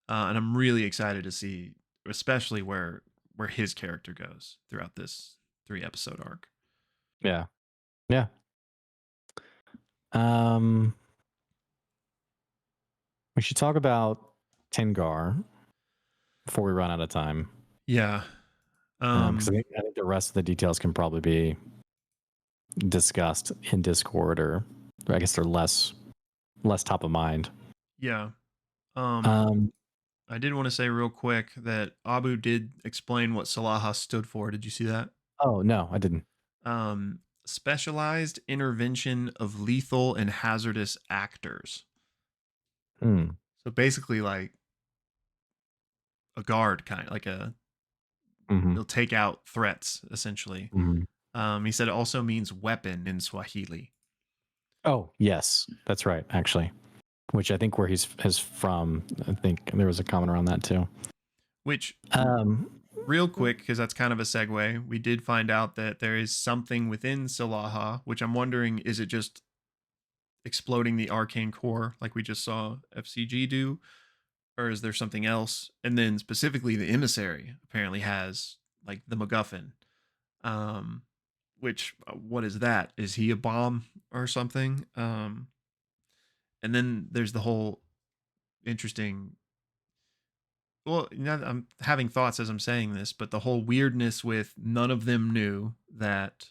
And I'm really excited to see especially where his character goes throughout this 3 episode arc. Yeah. Yeah. Um, we should talk about Tengar before we run out of time. Yeah. Because I think the rest of the details can probably be discussed in Discord, or I guess they're less top of mind. Yeah. Um, I did want to say real quick that Abu did explain what Salaha stood for. Did you see that? oh no, I didn't. Specialized intervention of lethal and hazardous actors. Hmm. So basically, like a guard kind, like a Mm-hmm. they'll take out threats essentially. Mm-hmm. He said it also means weapon in Swahili, Oh yes, that's right. Actually, which I think where he's from. I think there was a comment around that too. which Um, real quick, because that's kind of a segue, we did find out that there is something within Salaha, which I'm wondering, is it just exploding the arcane core like we just saw F.C.G do, or is there something else? And then specifically, the emissary apparently has like the MacGuffin. Um, which what is that? Is he a bomb or something? And then there's the whole interesting. Well, I'm having thoughts as I'm saying this, but the whole weirdness with none of them knew that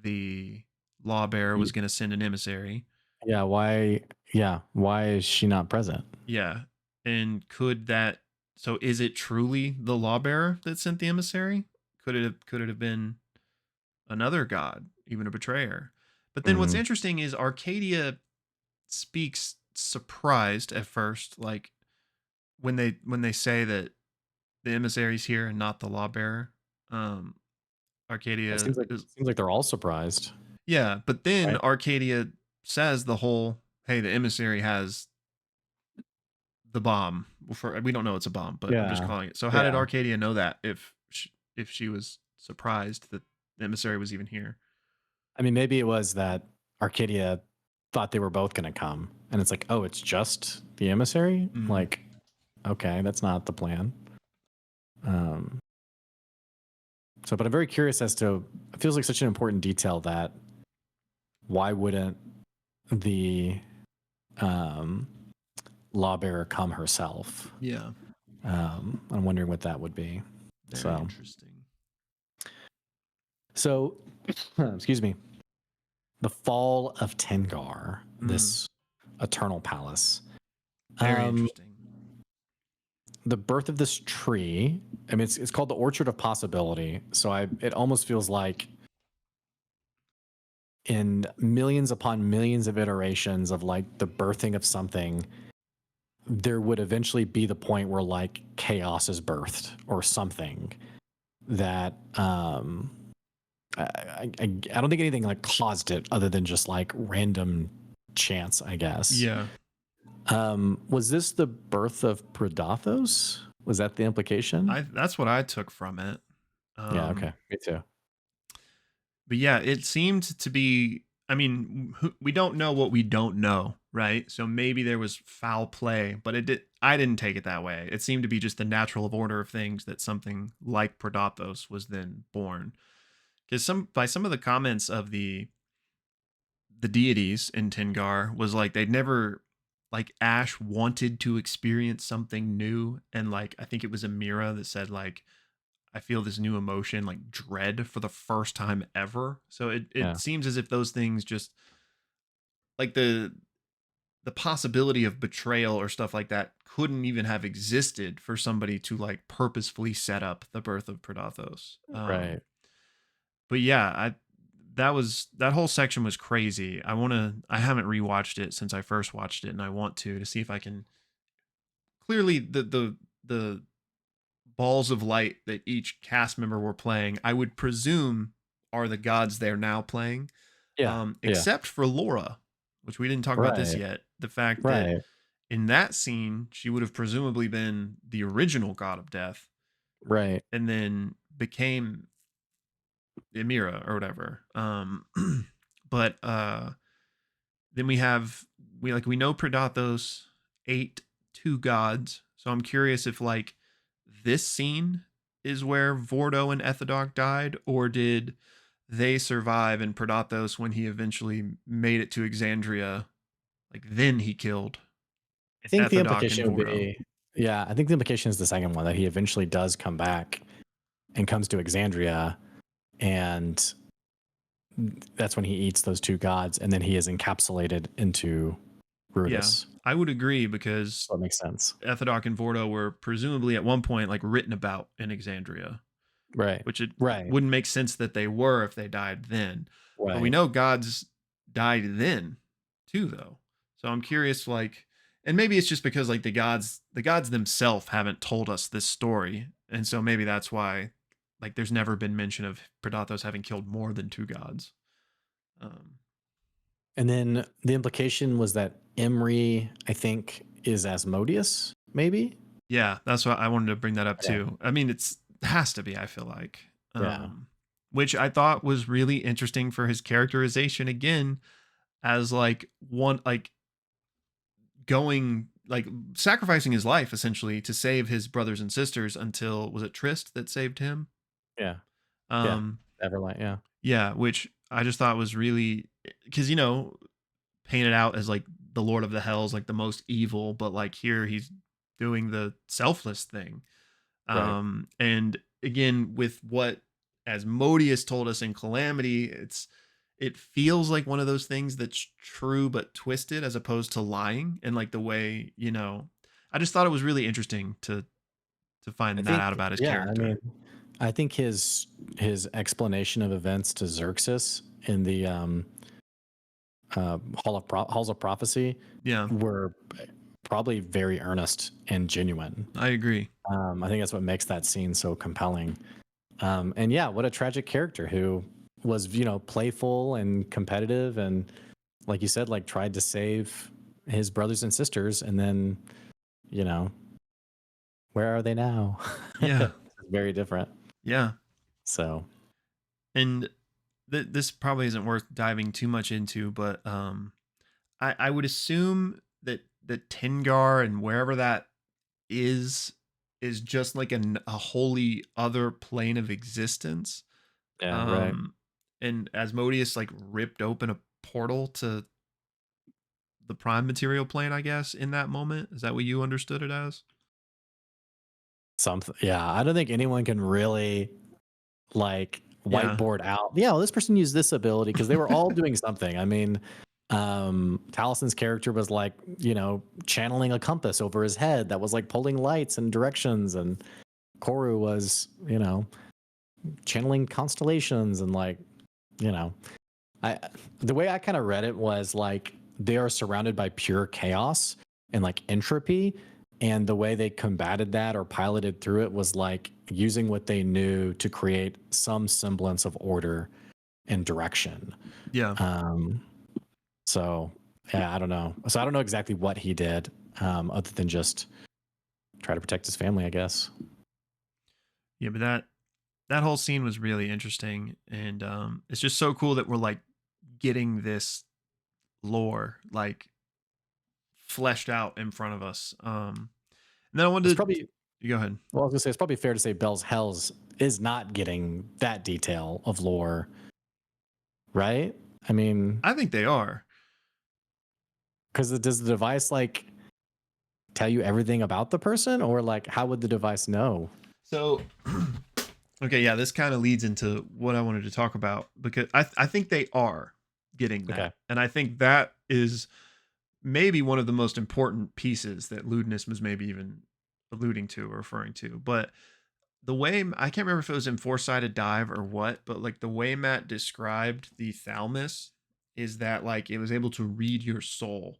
the lawbearer was going to send an emissary. yeah. Why? Yeah. Why is she not present? Yeah. And could that so is it truly the lawbearer that sent the emissary? Could it have been another god, even a betrayer? But then what's Mm-hmm. interesting is Arcadia speaks surprised at first, like when they say that the emissary's here and not the lawbearer. Um It Arcadia seems like is they're all surprised, yeah, but then right? Arcadia says the whole hey, the emissary has the bomb. For we don't know it's a bomb, but I'm just Yeah. calling it. So how did Yeah. Arcadia know that if she was surprised that the emissary was even here? I mean, maybe it was that Arcadia thought they were both going to come, and it's like, oh, it's just the emissary. Mm, Like, okay, that's not the plan. Um. So, but I'm very curious as to. It feels like such an important detail that why wouldn't the um, lawbearer come herself? yeah, I'm wondering what that would be. very So, interesting. so excuse me. The fall of Tengar, Mm, this eternal palace. very Um, interesting. the birth of this tree. I mean, it's called the Orchard of Possibility. So it almost feels like in millions upon millions of iterations of like the birthing of something, there would eventually be the point where like chaos is birthed or something that I don't think anything like caused it other than just like random chance, I guess. Yeah, Was this the birth of Predathos? Was that the implication? I that's what I took from it. Yeah, okay. Um, Me too. but yeah, it seemed to be. I mean, we don't know what we don't know, right? So maybe there was foul play, but it did. I didn't take it that way. It seemed to be just the natural order of things that something like Predathos was then born. Because some of the comments of the deities in Tengar was like they'd never like Ash wanted to experience something new, and like I think it was Amira that said like I feel this new emotion like dread for the first time ever. So it Yeah. seems as if those things just like the possibility of betrayal or stuff like that couldn't even have existed for somebody to like purposefully set up the birth of Predathos. Right. But yeah, that whole section was crazy. I haven't rewatched it since I first watched it, and I want to see if I can clearly the balls of light that each cast member were playing, I would presume are the gods they're now playing. Yeah. Yeah. Except for Laura, which we didn't talk about this Right. yet. The fact that Right. in that scene, she would have presumably been the original god of death Right. and then became Emira or whatever. But then we know Predathos ate two gods. So I'm curious if like this scene is where Vordo and Ethodok died, or did they survive and Predathos when he eventually made it to Exandria, like then he killed I think the Ethodok and implication would Vordo. be, yeah, I think the implication is the second one, that he eventually does come back and comes to Exandria, and that's when he eats those two gods, and then he is encapsulated into Yeah, Brutus. I would agree because So that makes sense. Ethodok and Vordo were presumably at one point like written about in Exandria, Right. which it Right. wouldn't make sense that they were if they died then. But we Right. know gods died then too, though. So I'm curious, like, and maybe it's just because like the gods themselves haven't told us this story, and so maybe that's why, like, there's never been mention of Predathos having killed more than two gods. Um, And then the implication was that Imri, I think, is Asmodeus, maybe? yeah, that's why I wanted to bring that up Okay. too. I mean, it has to be. I feel like, Yeah. which I thought was really interesting for his characterization again as like one like going like sacrificing his life essentially to save his brothers and sisters until was it Trist that saved him? Yeah. Yeah. Um Everlight. Yeah. yeah, which I just thought was really cuz painted out as like the Lord of the Hells, like the most evil, but like here he's doing the selfless thing. Right. And again with what Asmodeus told us in Calamity, it feels like one of those things that's true but twisted as opposed to lying, and like the way I just thought it was really interesting to I find that think, out about his yeah, I mean, character. I think his explanation of events to Xerxes in the halls of prophecy Yeah, were probably very earnest and genuine. I agree. I think that's what makes that scene so compelling. And yeah, what a tragic character who was, playful and competitive, and like you said, like tried to save his brothers and sisters, and then, you know, where are they now? Yeah, Very different. yeah. So And this probably isn't worth diving too much into, but I would assume that Tengar and wherever that is just like a wholly other plane of existence. yeah, right. Um, and Asmodeus like ripped open a portal to the prime material plane, I guess, in that moment. Is that what you understood it as? Something. Yeah, I don't think anyone can really like Yeah. whiteboard out. Yeah, well, this person used this ability because they were all doing something. I mean, Talison's character was like, channeling a compass over his head that was like pulling lights and directions, and Koru was, channeling constellations and like, you know, I the way I kind of read it was like they are surrounded by pure chaos and like entropy, and the way they combated that or piloted through it was like using what they knew to create some semblance of order and direction. Yeah. Um, so yeah, I don't know. So I don't know exactly what he did, other than just try to protect his family, I guess. Yeah, but that whole scene was really interesting, and it's just so cool that we're like getting this lore like fleshed out in front of us. And then I It's wanted to, probably you go ahead. Well, I was gonna say it's probably fair to say Bell's Hells is not getting that detail of lore, right? I mean, I think they are. because does the device like tell you everything about the person, or like how would the device know? So okay, yeah, this kind of leads into what I wanted to talk about because I think they are getting Okay. that. And I think that is maybe one of the most important pieces that Ludinus was maybe even alluding to or referring to. But the way I can't remember if it was in Foresighted Dive or what, but like the way Matt described the thalamus is that like it was able to read your soul.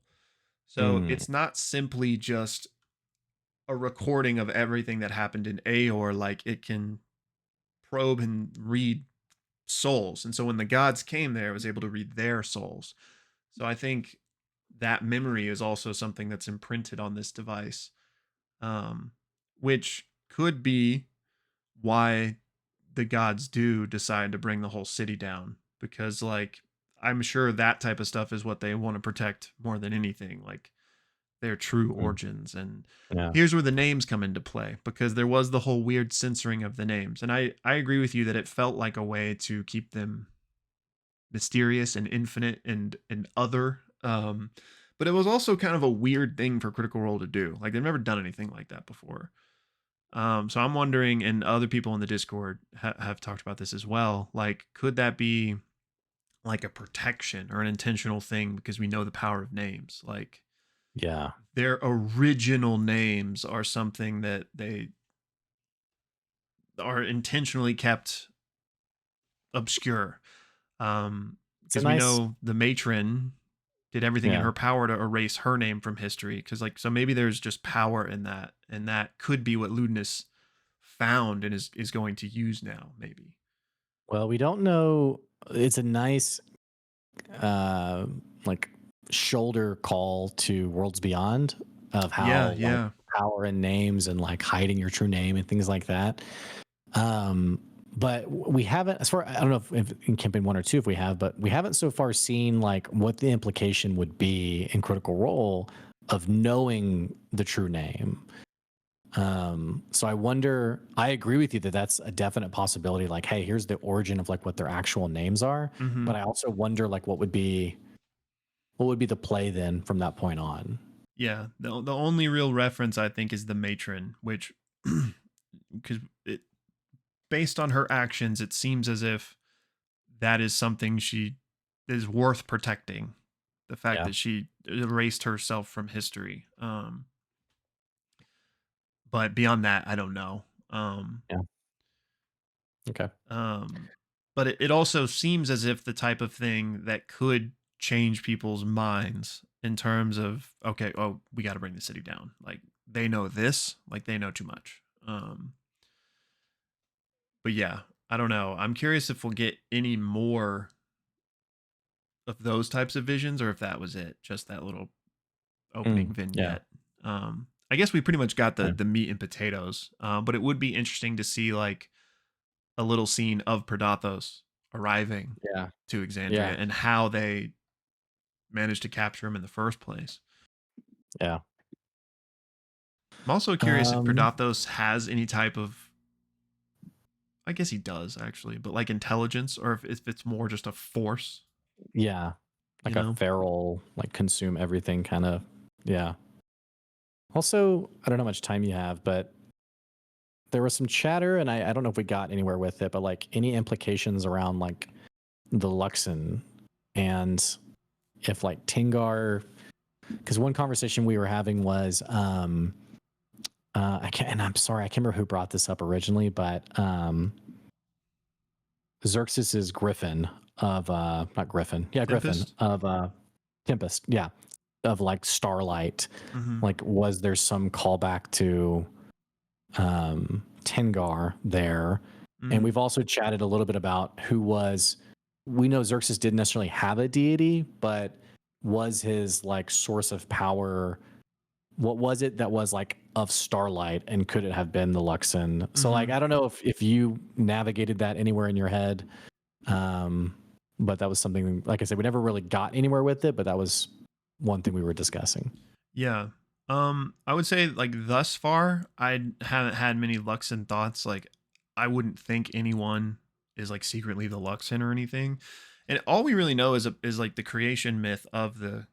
So Mm, it's not simply just a recording of everything that happened in Aor. Like it can probe and read souls. And so when the gods came there, it was able to read their souls. So I think that memory is also something that's imprinted on this device, um, which could be why the gods do decide to bring the whole city down. Because, like, I'm sure that type of stuff is what they want to protect more than anything, like their true Mm, origins. And yeah. here's where the names come into play, because there was the whole weird censoring of the names. And I agree with you that it felt like a way to keep them mysterious and infinite and other. But it was also kind of a weird thing for Critical Role to do. Like they've never done anything like that before. So I'm wondering, and other people in the Discord have talked about this as well. Like, could that be like a protection or an intentional thing because we know the power of names? Like Yeah. their original names are something that they are intentionally kept obscure. It's a Because we nice, know the matron did everything in yeah. her power to erase her name from history. Because like, so maybe there's just power in that, and that could be what Ludinus found and is going to use now. Maybe. Well, we don't know. It's a nice, uh, like shoulder call to Worlds Beyond of Yeah, how like yeah. power in names and like hiding your true name and things like that. Um, but we haven't, as far I don't know if in campaign 1 or 2 if we have, but we haven't so far seen like what the implication would be in Critical Role of knowing the true name. So I wonder. I agree with you that that's a definite possibility. Like, hey, here's the origin of like what their actual names are. Mm-hmm. But I also wonder like what would be the play then from that point on. Yeah. The only real reference I think is the matron, which because it based on her actions, it seems as if that is something she is worth protecting. The fact Yeah. that she erased herself from history. But beyond that, I don't know. Yeah. Okay. Um, but it also seems as if the type of thing that could change people's minds in terms of, okay, oh, we got to bring the city down. Like they know this, like they know too much. But yeah, I don't know. I'm curious if we'll get any more of those types of visions, or if that was it, just that little opening Yeah. vignette. I guess we pretty much got Yeah. the meat and potatoes. But it would be interesting to see like a little scene of Predathos arriving Yeah. to Yeah. Exandria and how they managed to capture him in the first place. Yeah. I'm also curious if Um, Predathos has any type of, I guess he does actually, but like intelligence, or if it's more just a force, yeah. you Like a know? feral, like consume everything kind of. Yeah. Also, I don't know how much time you have, but there was some chatter, and I don't know if we got anywhere with it, but like any implications around like the Luxon and if like Tingar, because one conversation we were having was, I can't, and I'm sorry, I can't remember who brought this up originally, but Xerxes's Griffin of, not Griffin, yeah, Griffin Tempest? of Tempest, yeah, of like Starlight. Mm-hmm. Like, was there some callback to Tengar there? And Mm. we've also chatted a little bit about who was. We know Xerxes didn't necessarily have a deity, but was his like source of power? What was it that was like of Starlight, and could it have been the Luxon? So like Mm-hmm. I don't know if you navigated that anywhere in your head, um, but that was something. Like I said, we never really got anywhere with it, but that was one thing we were discussing. Yeah. I would say like thus far, I haven't had many Luxon thoughts. Like, I wouldn't think anyone is like secretly the Luxon or anything. And all we really know is like the creation myth of the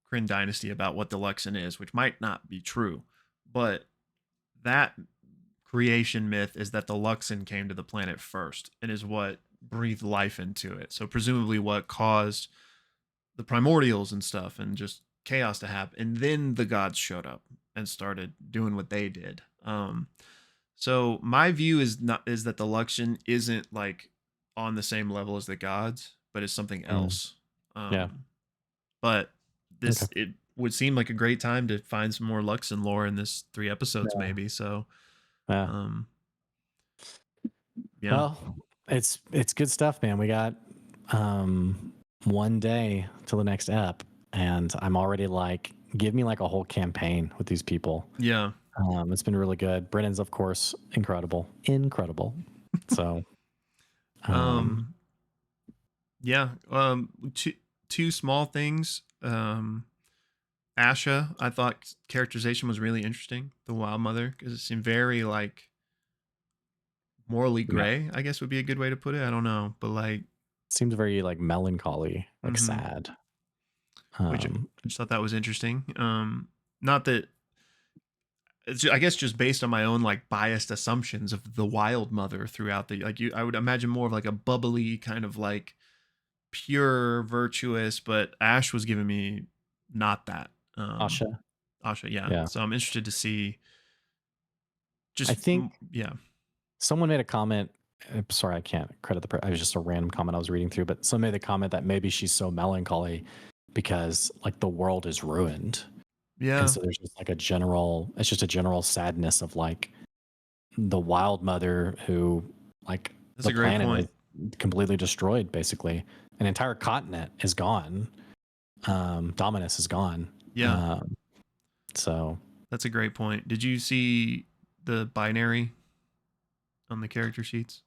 Kryn dynasty about what the Luxon is, which might not be true, but that creation myth is that the Luxon came to the planet first and is what breathed life into it. So presumably what caused the primordials and stuff and just chaos to happen. And then the gods showed up and started doing what they did. So my view is that the Luxion isn't like on the same level as the gods, but is something Mm, else. yeah. Um, but Okay. would seem like a great time to find some more Luxon lore in this 3 episodes, Yeah. maybe. So, Yeah. um, yeah, Well, it's good stuff, man. We got one day till the next ep, and I'm already like, give me like a whole campaign with these people. yeah. It's been really good. Brennan's, of course, incredible. So, um, Um, yeah. Two small things. Asha, I thought characterization was really interesting. The Wild Mother, because it seemed very like morally yeah, gray. I guess would be a good way to put it. I don't know, but like, seems very like melancholy, like hmm sad. which I Um, just thought that was interesting. Not that I guess just based on my own like biased assumptions of the Wild Mother throughout the like you, I would imagine more of like a bubbly kind of like pure virtuous, but Ash was giving me not that. Asha, Asha, yeah. yeah. So I'm interested to see I just think yeah. someone made a comment. Sorry, I can't credit it was just a random comment I was reading through, but someone made the comment that maybe she's so melancholy because like the world is ruined. And Yeah, so there's just like it's just a general sadness of like the wild mother who, like, that's the a great planet is point. completely destroyed, basically. An entire continent is gone. Dominus is gone. Yeah, Um, so that's a great point. Did you see the binary on the character sheets?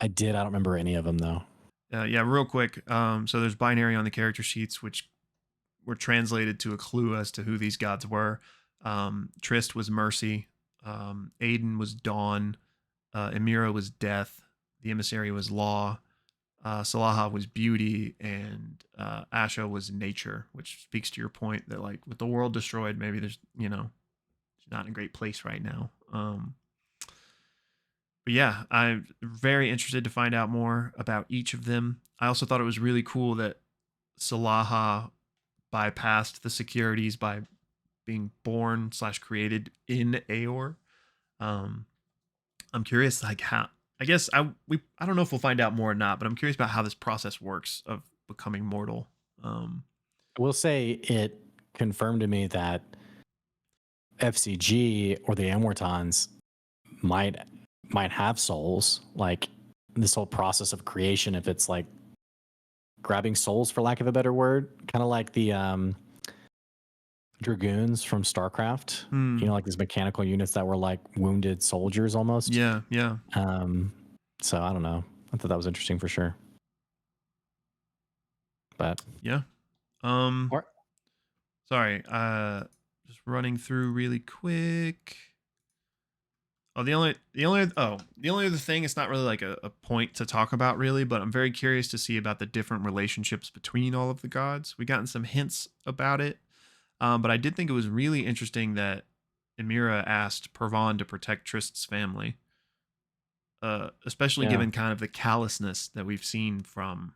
I did. I don't remember any of them though. Yeah, real quick. So there's binary on the character sheets, which were translated to a clue as to who these gods were. Trist was mercy. Aiden was dawn. Emira was death. The emissary was law. Salaha was beauty, and Asha was nature, which speaks to your point that like with the world destroyed, maybe there's she's not in a great place right now. But yeah, I'm very interested to find out more about each of them. I also thought it was really cool that Salaha bypassed the securities by being born slash created in Aor. Um, I'm curious, like how. I guess I don't know if we'll find out more or not, but I'm curious about how this process works of becoming mortal. Um, I will say it confirmed to me that FCG or the Amortons might might have souls. Like this whole process of creation, if it's like grabbing souls, for lack of a better word, kind of like the dragoons from StarCraft. You hmm, know, like these mechanical units that were like wounded soldiers almost. yeah, yeah, Um, so I don't know. I thought that was interesting for sure. But yeah. Um, or, sorry. Just running through really quick. Oh, the only other thing, it's not really like a point to talk about really, but I'm very curious to see about the different relationships between all of the gods. We gotten some hints about it, but I did think it was really interesting that Emira asked Pervon to protect Trist's family, especially yeah, given kind of the callousness that we've seen yeah, from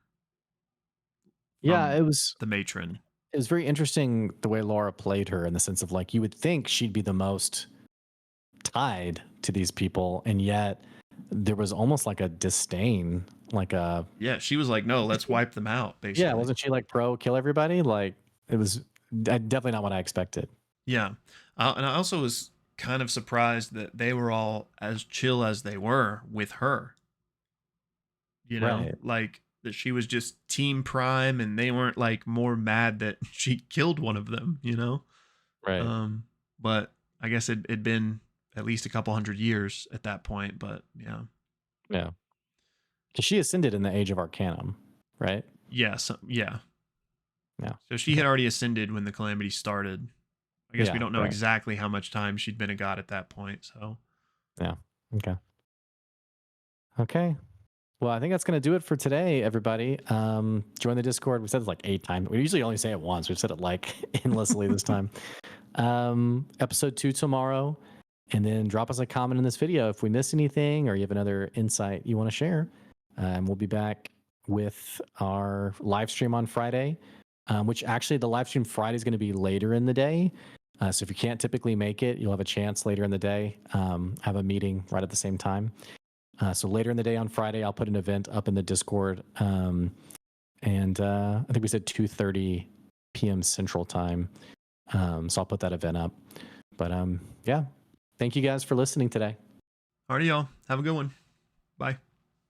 it was the matron. it was very interesting the way Laura played her in the sense of like you would think she'd be the most tied to these people, and yet there was almost like a disdain, like a Yeah, she was like, "No, let's wipe them out," yeah, basically. wasn't she like pro kill everybody? Like it was definitely not what I expected. Yeah. And I also was kind of surprised that they were all as chill as they were with her, Right, like that she was just Team Prime and they weren't like more mad that she killed one of them. right, Um, but I guess it'd been at least a couple hundred years at that point, but yeah. yeah. Because she ascended in the Age of Arcanum, right? Yeah, yeah. Yeah. So she Okay. had already ascended when the calamity started. I guess we Yeah. don't know Right. exactly how much time she'd been a god at that point, so Yeah. Okay. Okay. Well, I think that's going to do it for today, everybody. Join the Discord. We said it like 8 times. We usually only say it once. We've said it like endlessly this time. Episode 2 tomorrow. And then drop us a comment in this video if we miss anything or you have another insight you want to share. And we'll be back with our live stream on Friday, which actually the live stream Friday is going to be later in the day. So if you can't typically make it, you'll have a chance later in the day. Have a meeting right at the same time. So later in the day on Friday, I'll put an event up in the Discord, and I think we said 2:30 p.m. Central Time. So I'll put that event up. But yeah, thank you guys for listening today. Alrighty, y'all. Have a good one. Bye.